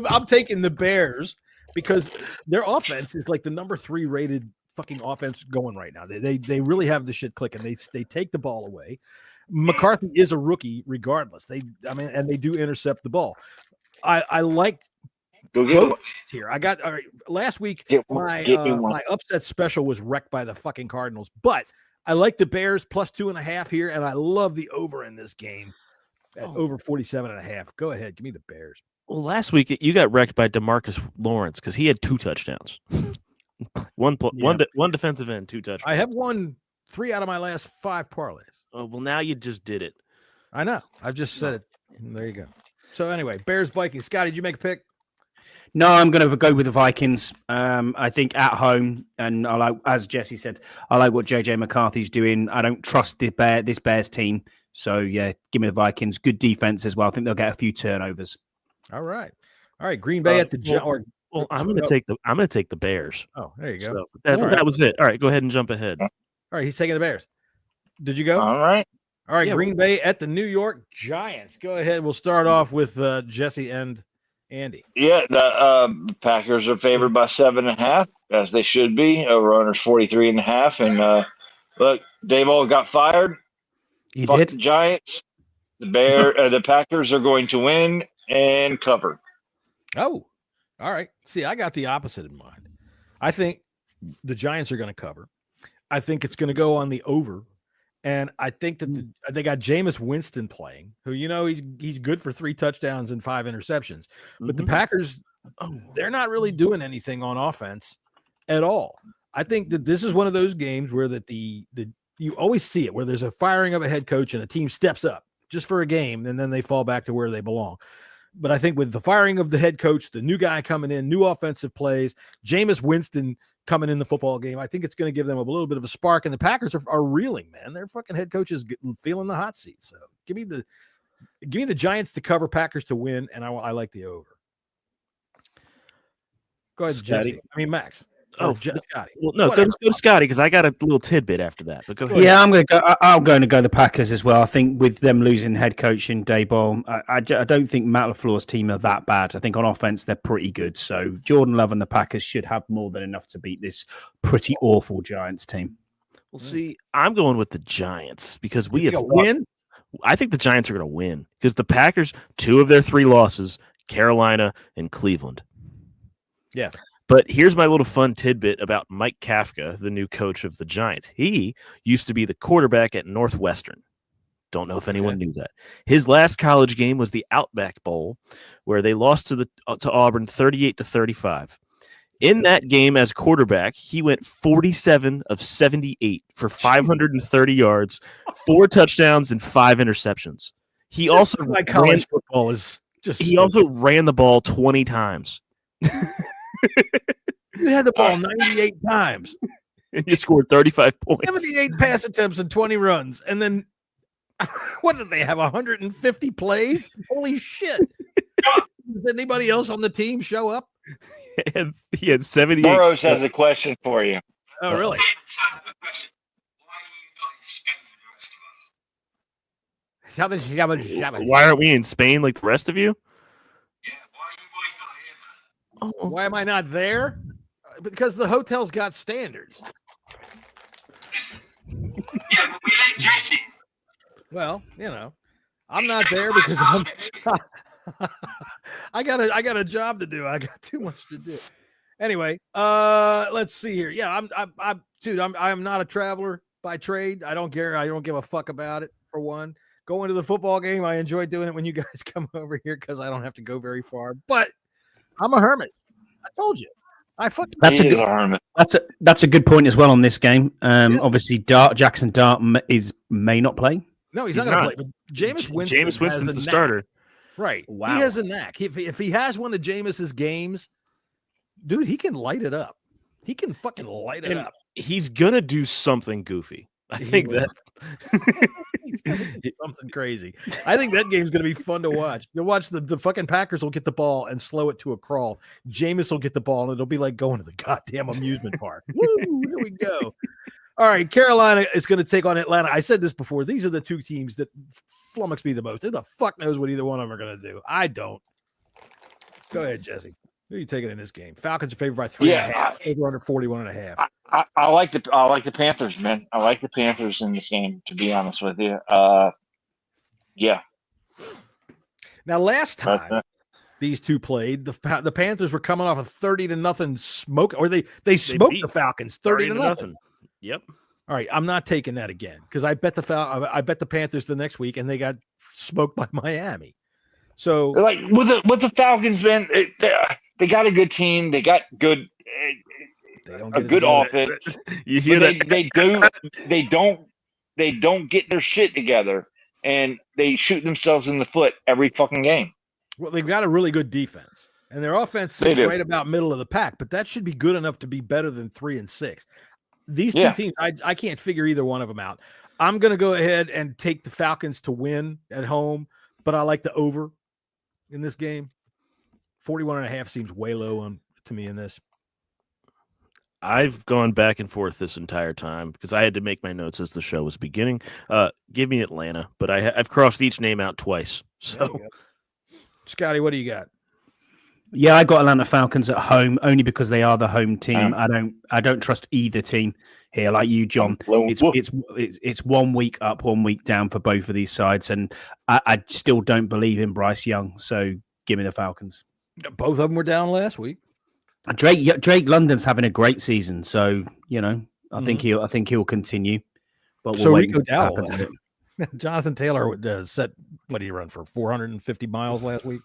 I'm taking the Bears because their offense is like the number 3 rated fucking offense going right now. They really have the shit clicking. They take the ball away. McCarthy is a rookie regardless. And they do intercept the ball. I like both here. I got last week my upset special was wrecked by the fucking Cardinals, but I like the Bears plus 2.5 here, and I love the over in this game at over 47.5. Go ahead, give me the Bears. Well, last week you got wrecked by DeMarcus Lawrence because he had 2 touchdowns. One defensive end, 2 touchdowns. I have won 3 out of my last 5 parlays. Oh, well, now you just did it. I know. I've just said it. There you go. So anyway, Bears, Vikings. Scott, did you make a pick? No, I'm going to go with the Vikings. I think at home, and I like, as Jesse said, I like what JJ McCarthy's doing. I don't trust this Bears team, so yeah, give me the Vikings. Good defense as well. I think they'll get a few turnovers. All right. Green Bay at the Well, I'm going to take the Bears. Oh, there you go. So that was it. All right, go ahead and jump ahead. All right, he's taking the Bears. Did you go? All right. Yeah, Green Bay at the New York Giants. Go ahead. We'll start off with Jesse and Andy. Yeah, the Packers are favored by 7.5, as they should be. Over under 43.5. And look, Dave All got fired. He Fuck did. The Giants. The Packers are going to win and cover. Oh, all right. See, I got the opposite in mind. I think the Giants are going to cover. I think it's going to go on the over. And I think that they got Jameis Winston playing, who, he's good for 3 touchdowns and 5 interceptions. But the Packers, they're not really doing anything on offense at all. I think that this is one of those games where you always see it, where there's a firing of a head coach and a team steps up just for a game, and then they fall back to where they belong. But I think with the firing of the head coach, the new guy coming in, new offensive plays, Jameis Winston coming in the football game, I think it's going to give them a little bit of a spark. And the Packers are reeling, man. Their fucking head coach is feeling the hot seat. So give me the Giants to cover, Packers to win, and I like the over. Go ahead, Scotty. Jesse. I mean, Max. Oh, Scotty. Well, no, go to Scotty because I got a little tidbit after that. But go ahead. Yeah, I'm going to go the Packers as well. I think with them losing head coach in Daboll, I don't think Matt LaFleur's team are that bad. I think on offense they're pretty good. So Jordan Love and the Packers should have more than enough to beat this pretty awful Giants team. Well, see, I'm going with the Giants because we have win. I think the Giants are going to win because the Packers, 2 of their 3 losses, Carolina and Cleveland. Yeah. But here's my little fun tidbit about Mike Kafka, the new coach of the Giants. He used to be the quarterback at Northwestern. Don't know if anyone knew that. His last college game was the Outback Bowl, where they lost to Auburn 38-35. In that game as quarterback, he went 47 of 78 for 530 yards, 4 touchdowns, and 5 interceptions. He also college football is just. He also ran the ball 20 times. He had the ball 98 times. And he scored 35 points. 78 pass attempts and 20 runs. And then, what did they have, 150 plays? Holy shit. Does anybody else on the team show up? And he had 78. Burroughs has a question for you. Oh, really? Why aren't we in Spain like the rest of you? Why am I not there? Because the hotel's got standards. Yeah, but we ain't Jessy. Well, I'm not there because I got a job to do. I got too much to do. Anyway, let's see here. Yeah, I'm not a traveler by trade. I don't care. I don't give a fuck about it, for one. Going to the football game, I enjoy doing it when you guys come over here because I don't have to go very far. But I'm a hermit. I told you. That's a good point as well on this game. Obviously, Jackson Dart may not play. No, he's not going to play. But Jameis Winston's the starter. Right. Wow. He has a knack. If he has one of Jameis's games, dude, he can light it up. He can fucking light it up. He's going to do something goofy. I think that he's going to do something crazy. I think that game's going to be fun to watch. You'll watch the fucking Packers will get the ball and slow it to a crawl. Jameis will get the ball and it'll be like going to the goddamn amusement park. Woo, here we go. All right, Carolina is going to take on Atlanta. I said this before. These are the 2 teams that flummox me the most. Who the fuck knows what either one of them are going to do? I don't. Go ahead, Jesse. Who are you taking in this game? Falcons are favored by 3.5. Over under 41.5. I like the Panthers, man. I like the Panthers in this game, to be honest with you. Yeah. Now, last time these 2 played, the Panthers were coming off a 30-0 smoke, or they smoked the Falcons 30-0. Yep. All right, I'm not taking that again because I bet the Panthers the next week and they got smoked by Miami. So, like with the Falcons, man, they got a good team. They got good. A good offense. You hear that? They don't get their shit together, and they shoot themselves in the foot every fucking game. Well, they've got a really good defense, and their offense is right about middle of the pack. But that should be good enough to be better than 3-6. These 2 teams, I can't figure either one of them out. I'm going to go ahead and take the Falcons to win at home, but I like the over in this game. 41.5 seems way low to me in this. I've gone back and forth this entire time because I had to make my notes as the show was beginning. Give me Atlanta, but I've crossed each name out twice. So, Scotty, what do you got? Yeah, I got Atlanta Falcons at home only because they are the home team. I don't trust either team here, like you, John. It's 1 week up, 1 week down for both of these sides, and I still don't believe in Bryce Young. So give me the Falcons. Both of them were down last week. Drake London's having a great season, so I think he'll continue. But so Rico Dowdle, Jonathan Taylor set what did he run for 450 miles last week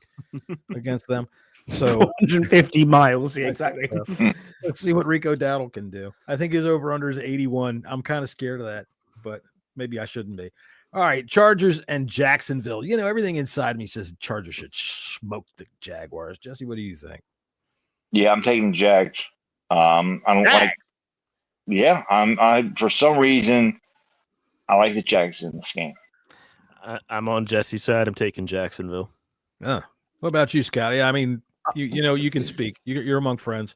against them? So 150 miles, yeah, exactly. Let's see what Rico Dowdle can do. I think his over under is 81. I'm kind of scared of that, but maybe I shouldn't be. All right, Chargers and Jacksonville. You know, everything inside me says Chargers should smoke the Jaguars. Jesse, what do you think? Yeah, I'm taking Jags. I don't like. Yeah, I for some reason I like the Jags in this game. I'm on Jesse's side. I'm taking Jacksonville. What about you, Scotty? I mean, you can speak. You're among friends.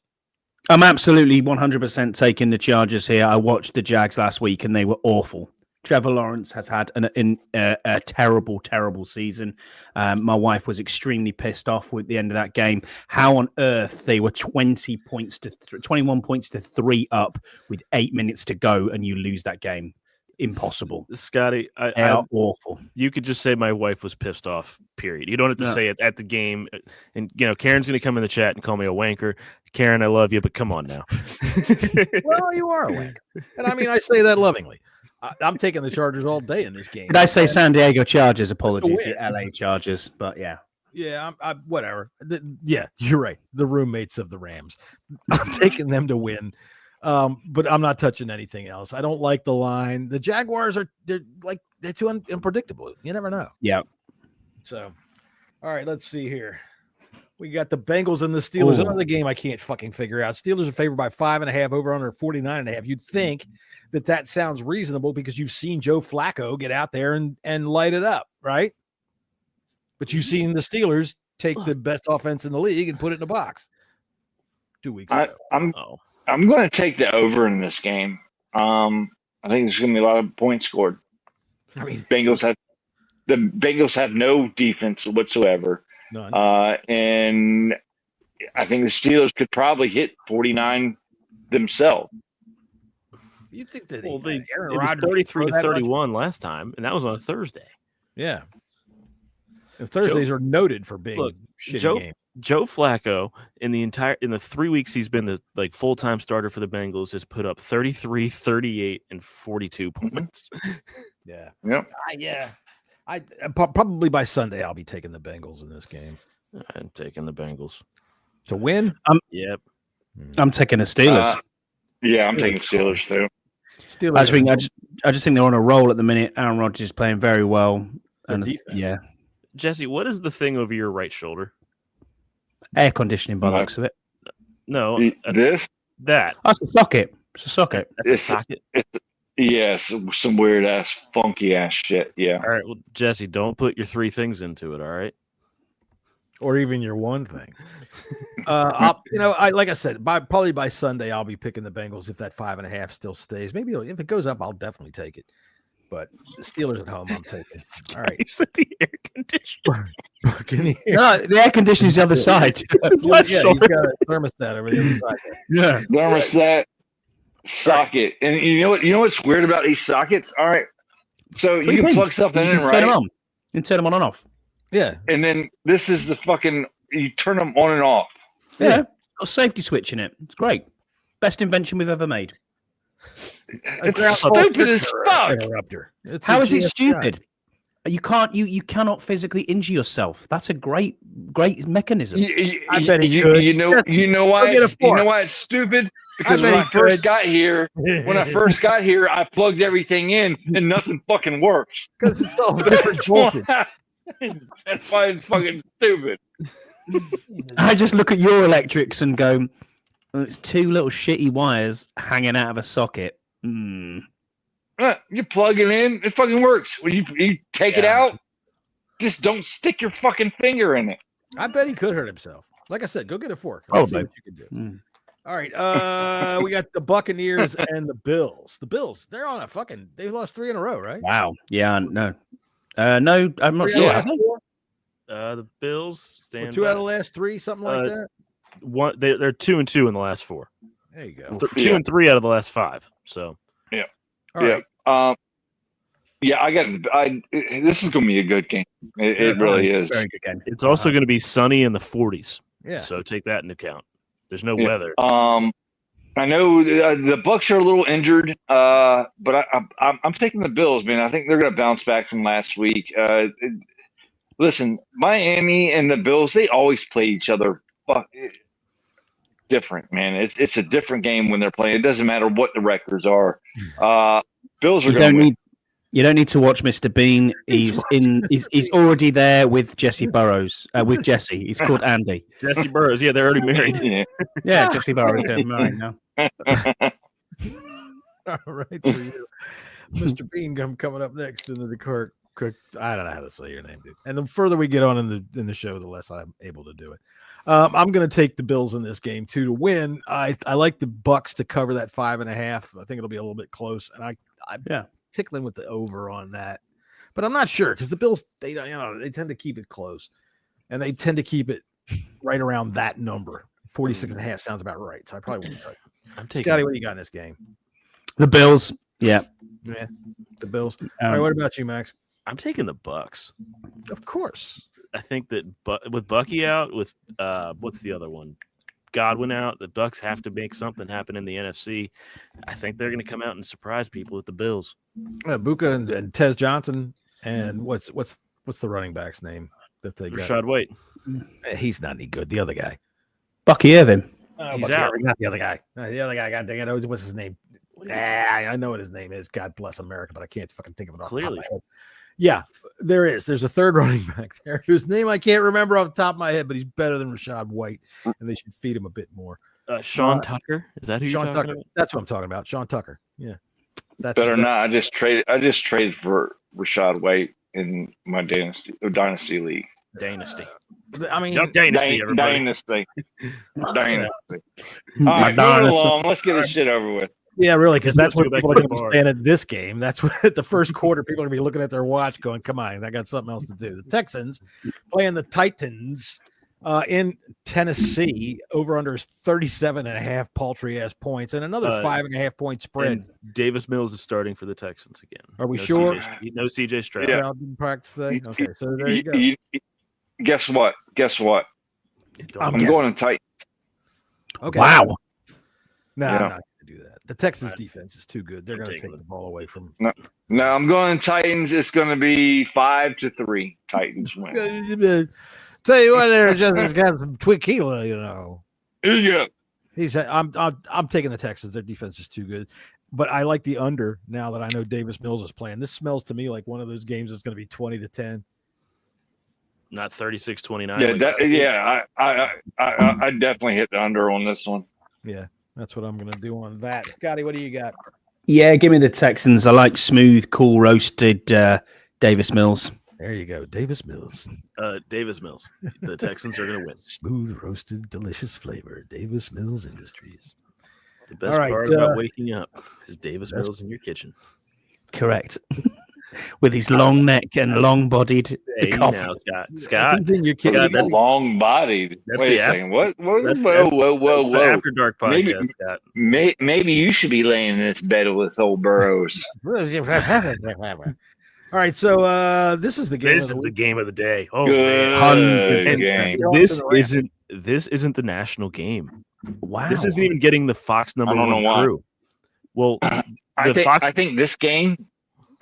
I'm absolutely 100% taking the Chargers here. I watched the Jags last week and they were awful. Trevor Lawrence has had a terrible, terrible season. My wife was extremely pissed off with the end of that game. How on earth they were 21 points to 3 up with 8 minutes to go and you lose that game? Impossible. Scotty, they are awful. You could just say my wife was pissed off, period. You don't have to say it at the game. And, Karen's going to come in the chat and call me a wanker. Karen, I love you, but come on now. Well, you are a wanker. And I mean, I say that lovingly. I'm taking the Chargers all day in this game. Did I say San Diego Chargers? Apologies, the LA Chargers, but yeah. Yeah, I'm whatever. Yeah, you're right. The roommates of the Rams. I'm taking them to win. But I'm not touching anything else. I don't like the line. The Jaguars they're too unpredictable. You never know. Yeah. So, all right, let's see here. We got the Bengals and the Steelers. Ooh. Another game I can't fucking figure out. Steelers are favored by 5.5 over under 49.5. You'd think that sounds reasonable because you've seen Joe Flacco get out there and light it up, right? But you've seen the Steelers take the best offense in the league and put it in a box 2 weeks ago. I'm going to take the over in this game. I think there's going to be a lot of points scored. I mean, the Bengals have no defense whatsoever. None. And I think the Steelers could probably hit 49 themselves. You think that it was 33-31 last time, and that was on a Thursday. Yeah. And Thursdays are noted for being shitty games. Joe Flacco in the 3 weeks he's been the full-time starter for the Bengals has put up 33, 38, and 42 points. Yeah. Yep. Yeah. I probably by Sunday I'll be taking the Bengals in this game. I'm taking the Bengals to win. Yep. I'm taking the Steelers. I'm taking Steelers too. Steelers. I just think they're on a roll at the minute. Aaron Rodgers is playing very well. Yeah. Jesse, what is the thing over your right shoulder? Air conditioning by the looks of it. No, that. Oh, it's a socket. It's a socket. That's a socket. Yes, some weird ass, funky ass shit. Yeah. All right, well, Jesse, don't put your 3 things into it. All right. Or even your one thing. Like I said, probably by Sunday I'll be picking the Bengals if that 5.5 still stays. Maybe if it goes up, I'll definitely take it. But the Steelers at home, I'm taking. All right. He's at the air conditioner. No, the air conditioner is the other side. His left shoulder. He's got a thermostat over the other side. Yeah. Thermostat, socket. And you know what's weird about these sockets? All right. So you can plug something in, right? You can turn them on and off. Yeah. And then this is you turn them on and off. Yeah. Got a safety switch in it. It's great. Best invention we've ever made. It's stupid as fuck. Interrupter. How is it stupid? You cannot physically injure yourself. That's a great mechanism. I bet he could. You know why it's stupid? Because when I first got here, I plugged everything in and nothing fucking works. Because it's all different voltage. That's why it's fucking stupid. I just look at your electrics and go, well, it's 2 little shitty wires hanging out of a socket. You plug it in, it fucking works. When you take it out, just don't stick your fucking finger in it. I bet he could hurt himself. Like I said, go get a fork. Let's see what you can do. All right. We got the Buccaneers and the Bills. The Bills, they're on they lost 3 in a row, right? Wow. Yeah, no. No, I'm not sure. The Bills stand 2 out of the last 3, something like that. They're 2-2 in the last 4. There you go. 2 and 3 out of the last 5. So yeah. All right. This is going to be a good game. It really is. Very good game. It's also going to be sunny in the 40s. Yeah. So take that into account. There's no weather. I know the Bucs are a little injured, but I'm taking the Bills, man. I think they're going to bounce back from last week. Listen, Miami and the Bills, they always play each other different, man. It's a different game when they're playing. It doesn't matter what the records are. Bills are going to win. You don't need to watch Mr. Bean. He's already there with Jesse Burrows. With Jesse, he's called Andy. Jesse Burrows. Yeah, they're already married. Yeah, Jesse Burrows getting married now. All right for you, Mr. Bean. Coming up next into the Kirk. I don't know how to say your name, dude. And the further we get on in the show, the less I'm able to do it. I'm going to take the Bills in this game too to win. I like the Bucks to cover that 5.5. I think it'll be a little bit close, and I'm tickling with the over on that, but I'm not sure because the Bills they tend to keep it close, and they tend to keep it right around that number. 46.5 sounds about right, so I probably won't touch it. I'm taking Scotty. What do you got in this game? The Bills. Yeah, the Bills. All right, what about you, Max? I'm taking the Bucks. Of course. I think that with Bucky out, with what's the other one? Godwin out, the Bucks have to make something happen in the NFC. I think they're going to come out and surprise people with the Bills. Buka and Tez Johnson, and what's the running back's name that they got? Rashad White. He's not any good. The other guy, Bucky Irvin. He's out. Not the other guy. The other guy. God dang it! What's his name? I know what his name is. God bless America, but I can't fucking think of it off the top of my head. Yeah, there is. There's a third running back there whose name I can't remember off the top of my head, but he's better than Rashad White, and they should feed him a bit more. Sean Tucker, is that who you're talking about? That's what I'm talking about. Sean Tucker. Yeah, that's better not. I just traded for Rashad White in my dynasty league. Dynasty. I mean, dynasty. Dynasty. All right, moving along. Let's get this shit over with. Yeah, really, because that's what people are going to be saying at this game. That's what at the first quarter people are going to be looking at their watch going, come on, I got something else to do. The Texans playing the Titans in Tennessee, over under 37.5 paltry-ass points, and another 5.5 point spread. And Davis Mills is starting for the Texans again. Are we sure? No CJ Stroud. Yeah. Didn't practice today? Okay, so there you go. Guess what? I'm going to Titans. Okay. Wow. No, I'm not going to do that. The Texans defense is too good. They're going to take the ball away from. No, I'm going Titans. It's going to be 5-3. Titans win. Tell you what, there, Justin's got some tequila, you know. Yeah. He said, "I'm taking the Texans. Their defense is too good, but I like the under now that I know Davis Mills is playing. This smells to me like one of those games that's going to be 20-10, not 36-29. Yeah, I definitely hit the under on this one. Yeah, that's what I'm going to do on that. Scotty, what do you got? Yeah, give me the Texans. I like smooth, cool, roasted Davis Mills. There you go, Davis Mills. Davis Mills. The Texans are going to win. Smooth, roasted, delicious flavor. Davis Mills Industries. The best part about waking up is Davis Mills in your kitchen. Correct. With his long neck and long-bodied coffee. Scott. That's long-bodied. Wait a second. What? Whoa. After Dark podcast, Scott. Maybe you should be laying in this bed with old Burrows. All right, so this is the game. This is the game of the day. Oh, good game. This isn't the national game. Wow. This isn't even getting the Fox number one crew. Well, I think this game.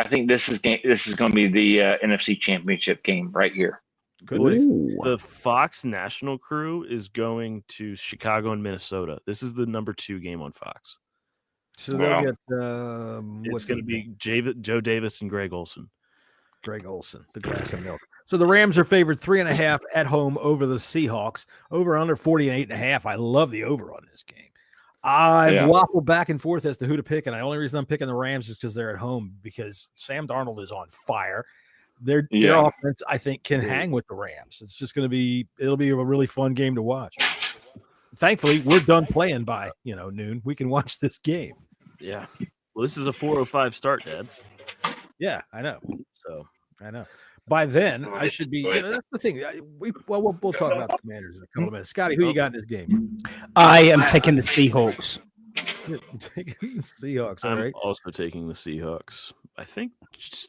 I think this is going to be the NFC Championship game right here. The Fox national crew is going to Chicago and Minnesota. This is the number 2 game on Fox. So they'll get. It's going to be Joe Davis and Greg Olsen. The glass of milk. So the Rams are favored 3.5 at home over the Seahawks. Over under 48.5. I love the over on this game. I've waffled back and forth as to who to pick, and the only reason I'm picking the Rams is because they're at home, because Sam Darnold is on fire. Their offense, I think, can hang with the Rams. It's just it'll be a really fun game to watch. Thankfully, we're done playing by noon. We can watch this game. Yeah. Well, this is a 4:05 start, Dad. Yeah, I know. So I know. By then, I should be. That's the thing. We'll talk about the Commanders in a couple of minutes. Scotty, who you got in this game? I am taking the Seahawks. Taking the Seahawks. All I'm right. also taking the Seahawks. I think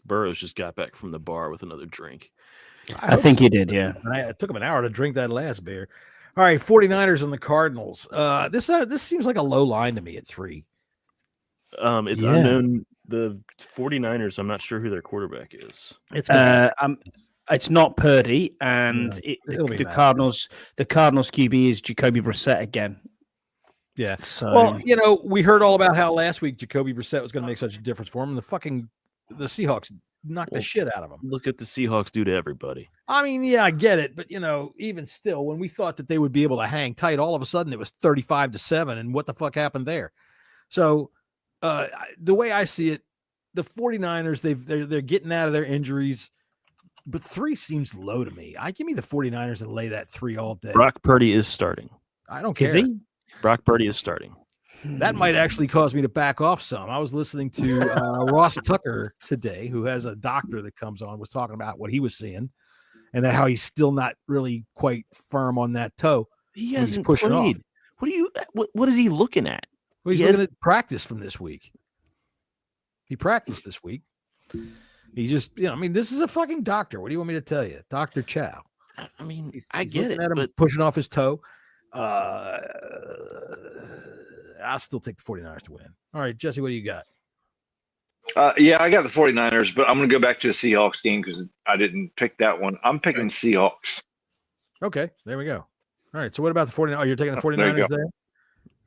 Burrows just got back from the bar with another drink. I think he did, yeah. And it took him an hour to drink that last beer. All right, 49ers and the Cardinals. This seems like a low line to me at 3. It's unknown. The 49ers, I'm not sure who their quarterback is. It's not Purdy, and the Cardinals QB is Jacoby Brissett again. Yeah. So we heard all about how last week Jacoby Brissett was going to make such a difference for him. And the fucking the Seahawks knocked the shit out of them. Look at the Seahawks do to everybody. I mean, yeah, I get it, but even still, when we thought that they would be able to hang tight, all of a sudden it was 35-7, and what the fuck happened there? So, the way I see it, the 49ers, they're getting out of their injuries, but 3 seems low to me. I give me the 49ers and lay that 3 all day. Brock Purdy is starting. I don't care. Is he? Brock Purdy is starting. That might actually cause me to back off some. I was listening to Ross Tucker today, who has a doctor that comes on, was talking about what he was seeing and how he's still not really quite firm on that toe. He hasn't played. What is he looking at? Well, he's looking at practice from this week. He practiced this week. He just, this is a fucking doctor. What do you want me to tell you? Dr. Chow. I mean, I get it, but pushing off his toe. I'll still take the 49ers to win. All right, Jesse, what do you got? Yeah, I got the 49ers, but I'm going to go back to the Seahawks game because I didn't pick that one. I'm picking Seahawks. Okay, there we go. All right, so what about the 49ers? Oh, you're taking the 49ers there?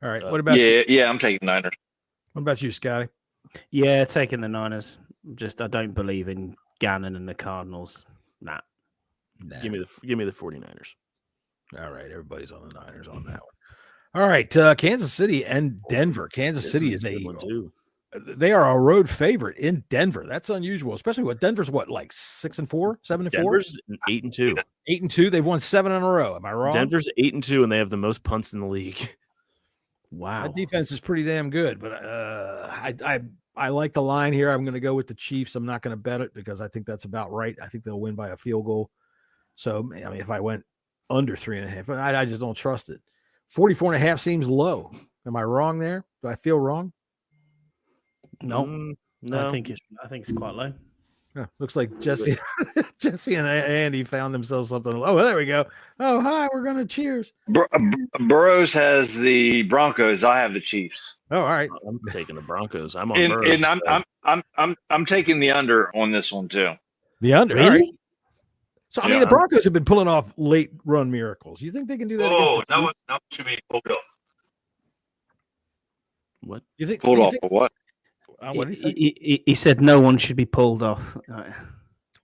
All right, what about you? Yeah, I'm taking Niners. What about you, Scotty? Yeah, taking the Niners. I don't believe in Gannon and the Cardinals. Nah. Give me the 49ers. All right, everybody's on the Niners on that one. All right, Kansas City and Denver. Kansas City is a one too. They are a road favorite in Denver. That's unusual, especially what Denver's like 6-4, 7-4. Denver's 8-2. 8-2. They've won 7 in a row. Am I wrong? Denver's 8-2, and they have the most punts in the league. Wow, that defense is pretty damn good. But I like the line here. I'm going to go with the Chiefs. I'm not going to bet it because I think that's about right. I think they'll win by a field goal. So if I went under 3.5, but I just don't trust it. 44.5 seems low. Am I wrong there? Do I feel wrong? No. I think it's quite low. Yeah, looks like Jesse and Andy found themselves something. Oh, there we go. Oh, hi, we're gonna cheers. Burrows has the Broncos. I have the Chiefs. Oh, all right. I'm taking the Broncos. I'm on Burrows. And I'm taking the under on this one too. The under, really? All right. So I mean, the Broncos have been pulling off late run miracles. You think they can do that? Oh, that should be pulled up. What? You think pulled off for what? What did he say? He said no one should be pulled off.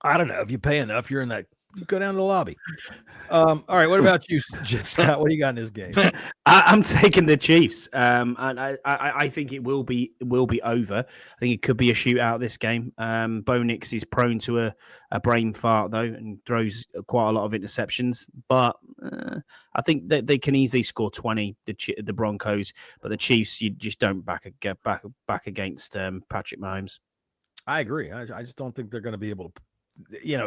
I don't know. If you pay enough, you're in that. You go down to the lobby. All right. What about you, Scott? What do you got in this game? I'm taking the Chiefs. And I think it will be over. I think it could be a shootout this game. Bo Nix is prone to a brain fart though, and throws quite a lot of interceptions. But I think that they can easily score 20. The Broncos, but the Chiefs, you just don't back against Patrick Mahomes. I agree. I just don't think they're going to be able to.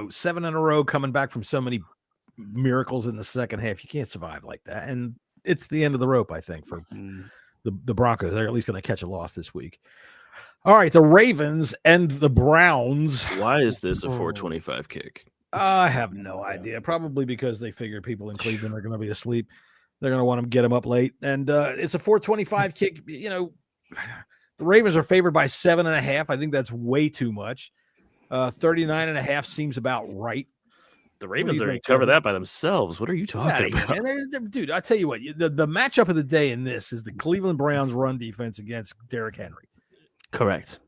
7 in a row coming back from so many miracles in the second half. You can't survive like that. And it's the end of the rope, I think, for the Broncos. They're at least going to catch a loss this week. All right, the Ravens and the Browns. Why is this a 425 kick? I have no idea. Probably because they figure people in Cleveland are going to be asleep. They're going to want to get them up late. And it's a 425 kick. The Ravens are favored by 7.5. I think that's way too much. 39.5 seems about right. The Ravens are going to cover that by themselves. What are you talking about? Dude, I tell you what, the matchup of the day in this is the Cleveland Browns run defense against Derrick Henry. Correct.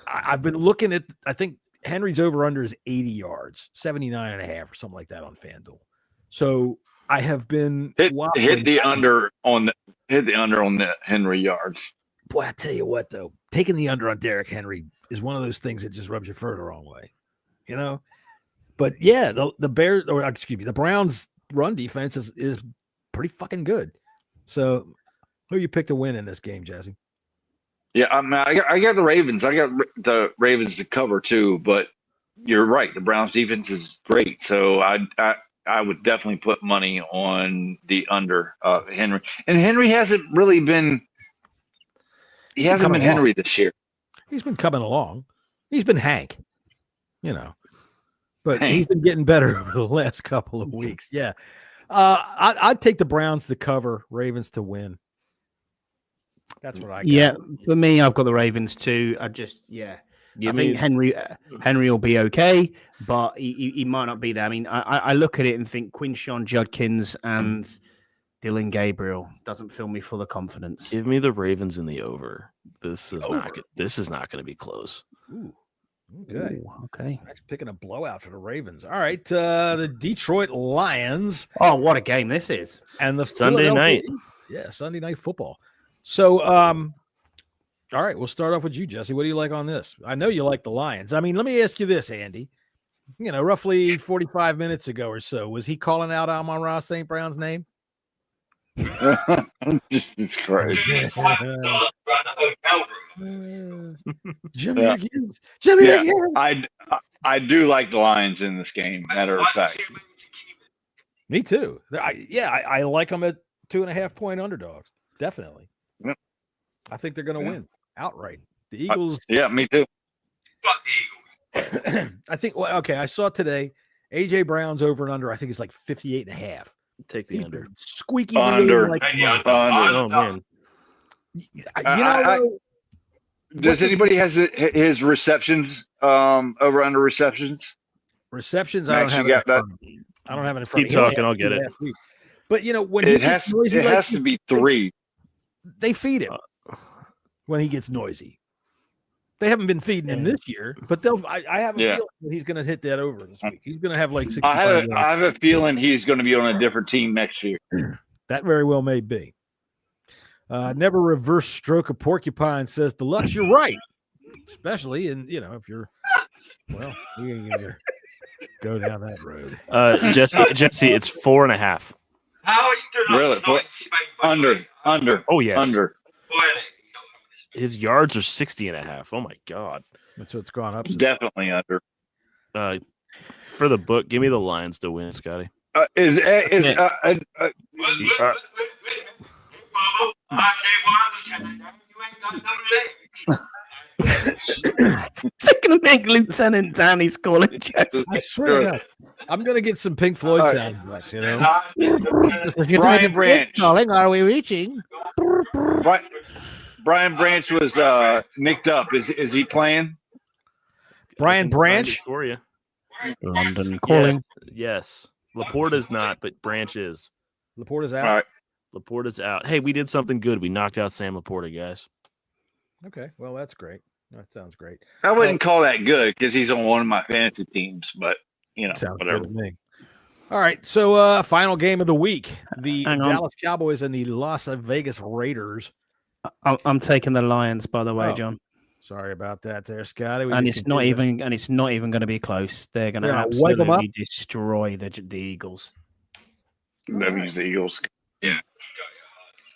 I've been looking at, I think Henry's over under is 80 yards, 79.5 or something like that on FanDuel. So I have been hit the under on the Henry yards. Boy, I tell you what though, taking the under on Derrick Henry is one of those things that just rubs your fur the wrong way, But yeah, the Browns run defense is pretty fucking good. So who you pick to win in this game, Jesse? Yeah, I got the Ravens. I got the Ravens to cover too, but you're right. The Browns defense is great. So I would definitely put money on the under Henry. And Henry hasn't really been. He hasn't been Henry this year. He's been coming along. He's been Hank, but he's been getting better over the last couple of weeks. Yeah. I'd take the Browns to cover, Ravens to win. That's what I got. Yeah, for me, I've got the Ravens too. I think Henry will be okay, but he might not be there. I mean, I look at it and think Quinshon Judkins and Dylan Gabriel doesn't fill me full of confidence. Give me the Ravens in the over. This is not good. This is not going to be close. Ooh. Okay. Ooh, okay. That's picking a blowout for the Ravens. All right. The Detroit Lions. Oh, what a game this is. And the Sunday night. Yeah, Sunday night football. So, all right, we'll start off with you, Jesse. What do you like on this? I know you like the Lions. I mean, let me ask you this, Andy. You know, roughly 45 minutes ago or so, was he calling out Amon-Ra St. Brown's name? Jesus Christ. Jimmy Yeah. Higgins. Jimmy Yeah, Higgins. I do like the Lions in this game, matter of fact. Me too. I like them at 2.5-point underdogs. Definitely. Yep. I think they're going to win outright. The Eagles. Yeah, me too. Fuck the Eagles. I think, well, okay, I saw today AJ Brown's over and under, I think it's like 58.5. Take the under. Squeaky Under. wheel like Under. Oh man. Does anybody has his receptions over under receptions? receptions? I don't Max, have you it. got I don't have it in front Keep of me. talking, I'll get it. But you know, when It he has gets noisy, it like has to be 3. they feed him when he gets noisy. They haven't been feeding him this year, but I have a feeling that he's going to hit that over this week. He's going to have like 65. I have a feeling he's going to be on a different team next year. That very well may be. Never reverse stroke a porcupine, says Deluxe. You're right, especially in if you're you can go down that road. Jesse, it's 4.5. How is there Really? Under. Oh yes. Under. His yards are 60.5. Oh my god. That's what's gone up. Since Definitely under. For the book, give me the Lions to win, Scotty. I say Second make Lieutenant Danny's calling Jesse. I swear to God, I'm going to get some Pink Floyd sound effects. Brian Branch. Calling, are we reaching? Brian Branch was nicked up. Is he playing? Brian Branch. For you. London calling. Yes. Laporta's not, but Branch is. Laporta's out. All right. Laporta's out. Hey, we did something good. We knocked out Sam Laporta, guys. Okay, well that's great. That sounds great. I wouldn't call that good because he's on one of my fantasy teams, but Sounds whatever. good to me. All right, so final game of the week: the Hang on. Dallas Cowboys and the Las Vegas Raiders. I'm taking the Lions, by the way, Oh, John. Sorry about that, there, Scotty. And it's not even going to be close. They're going to wipe 'em up. absolutely destroy the Eagles. Maybe it's the Eagles.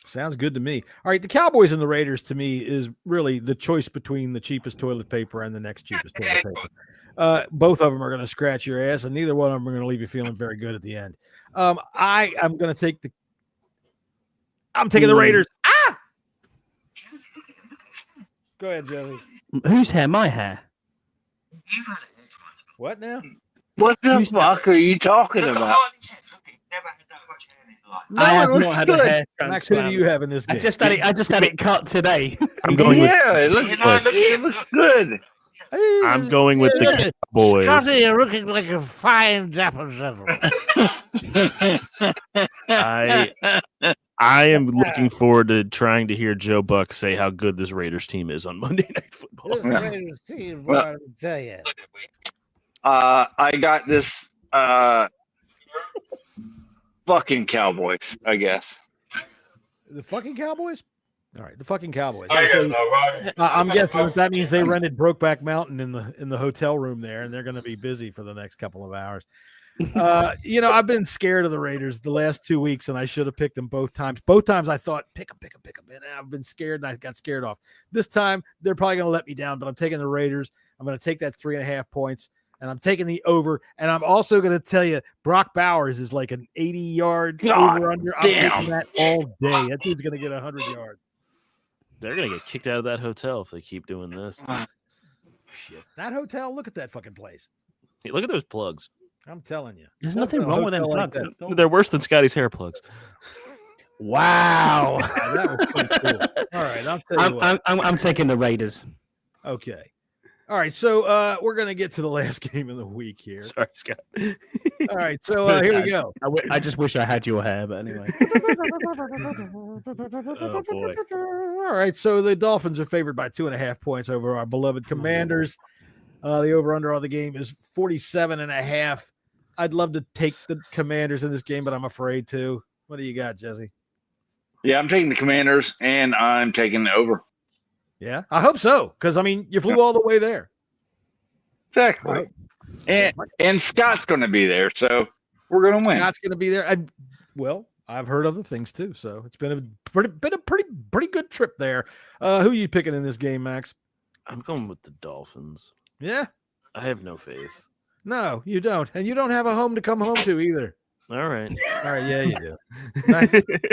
Sounds good to me. All right, the Cowboys and the Raiders to me is really the choice between the cheapest toilet paper and the next cheapest toilet paper. Both of them are going to scratch your ass, and neither one of them are going to leave you feeling very good at the end. I'm going to take I'm taking the Raiders. Ah! Go ahead, Joey. Whose hair? My hair. What now? What the fuck are you talking about? I have it not looks had good. a hair Max, who do you have in this game? I just had it cut today. I'm going with It looks good. I'm going with the Cowboys. Scotty, you're looking like a fine dapper gentleman. I am looking forward to trying to hear Joe Buck say how good this Raiders team is on Monday Night Football. This Raiders team, boy, I tell you. I got this fucking Cowboys, I guess. The fucking Cowboys? All right, the fucking Cowboys. I So, got no right. I'm guessing that means they rented Brokeback Mountain in the hotel room there, and they're going to be busy for the next couple of hours. I've been scared of the Raiders the last 2 weeks, and I should have picked them both times. Both times I thought, pick them. And I've been scared, and I got scared off. This time, they're probably going to let me down, but I'm taking the Raiders. I'm going to take that 3.5 points, and I'm taking the over. And I'm also going to tell you, Brock Bowers is like an 80-yard over-under. I'm taking that all day. That dude's going to get 100 yards. They're going to get kicked out of that hotel if they keep doing this. Shit. That hotel, look at that fucking place. Hey, look at those plugs. I'm telling you. There's nothing wrong with them plugs. They're worse than Scotty's hair plugs. Wow. That was pretty cool. All right, I'll tell you what. I'm taking the Raiders. Okay. All right, so we're gonna get to the last game of the week here. Sorry, Scott. All right, so here we go. I just wish I had your hair, but anyway. Oh boy. All right, so the Dolphins are favored by 2.5 points over our beloved Commanders. The over/under on the game is 47.5. I'd love to take the Commanders in this game, but I'm afraid to. What do you got, Jesse? Yeah, I'm taking the Commanders, and I'm taking the over. Yeah, I hope so, because I mean, you flew all the way there. Exactly. And Scott's going to be there, so we're going to win. Scott's going to be there. I've heard other things too, so it's been a pretty good trip there. Who are you picking in this game, Max? I'm going with the Dolphins. Yeah, I have no faith. no, you don't, and you don't have a home to come home to either. All right. All right, yeah, you do.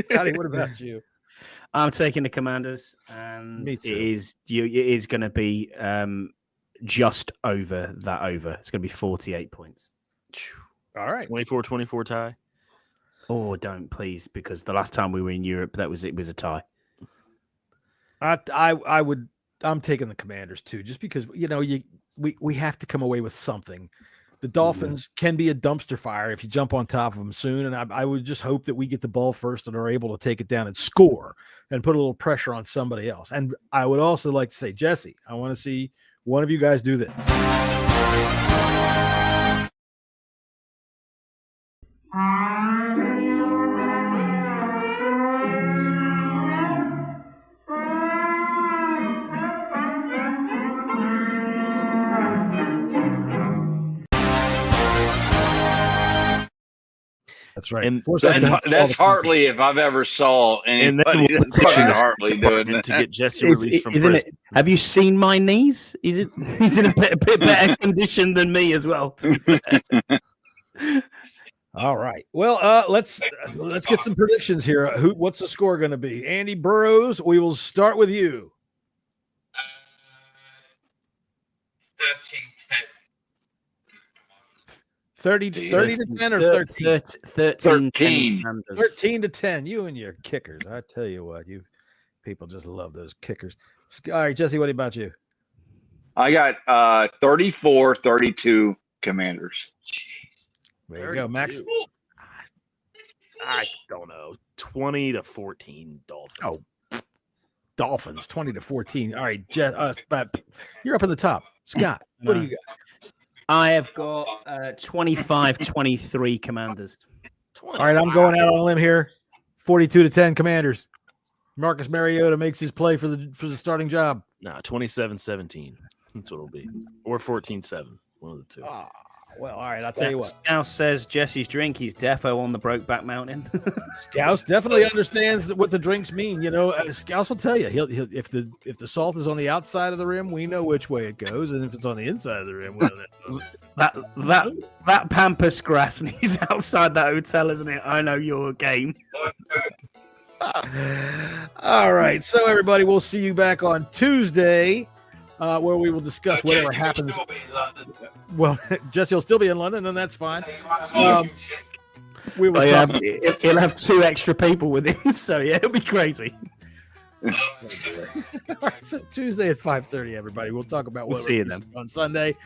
Scotty, what about you? I'm taking the Commanders, and Me it too. is going to be just over that over. It's going to be 48 points. All right, 24-24 tie. Oh, don't please, because the last time we were in Europe, it was a tie. I'm taking the Commanders too, just because we have to come away with something. The Dolphins can be a dumpster fire if you jump on top of them soon, and I would just hope that we get the ball first and are able to take it down and score and put a little pressure on somebody else. And I would also like to say, Jesse, I want to see one of you guys do this. That's right. And That's Hartley if I've ever saw anybody that's fucking Hartley doing that. To get Jesse released from Isn't prison. it? Have you seen my knees? He's in a bit better condition than me as well. To be fair. All right. Well, let's get some predictions here. What's the score going to be? Andy Burrows, we will start with you. 30 to 10 or 13? 13. 13 to 10. You and your kickers. I tell you what, you people just love those kickers. All right, Jesse, what about you? I got 34-32 Commanders. There you go, Max. 32. I don't know. 20-14 Dolphins. Oh, Dolphins, 20 to 14. All right, but you're up in the top. Scott, what do you got? I have got 25-23 Commanders. All right, I'm going out on a limb here. 42 to 10 Commanders. Marcus Mariota makes his play for the starting job. Nah, 27-17. That's what it'll be. Or 14-7. One of the two. Well, all right, I'll tell you what. Scouse says Jesse's drink. He's defo on the Brokeback Mountain. Scouse definitely understands what the drinks mean. Scouse will tell you. He'll if the salt is on the outside of the rim, we know which way it goes, and if it's on the inside of the rim, we know that pampas grass, and he's outside that hotel, isn't it? I know your game. All right, so everybody, we'll see you back on Tuesday, where we will discuss whatever happens. Well, Jesse will still be in London, and that's fine. We will he'll have 2 extra people with him, so yeah, it'll be crazy. All right, so Tuesday at 5:30, everybody. We'll talk about what see you then on Sunday.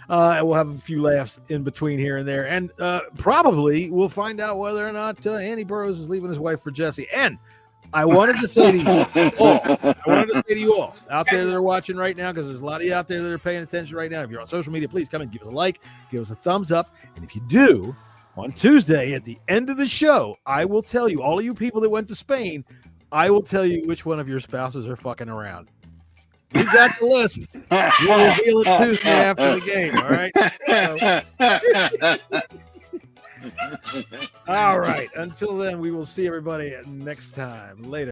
And we'll have a few laughs in between here and there, and probably we'll find out whether or not Andy Burrows is leaving his wife for Jesse. And I wanted to say to you all, out there that are watching right now, because there's a lot of you out there that are paying attention right now. If you're on social media, please come and give us a like, give us a thumbs up. And if you do, on Tuesday at the end of the show, I will tell you, all of you people that went to Spain, I will tell you which one of your spouses are fucking around. We got the list. We'll reveal it Tuesday after the game, all right? All right. Until then, we will see everybody next time. Later.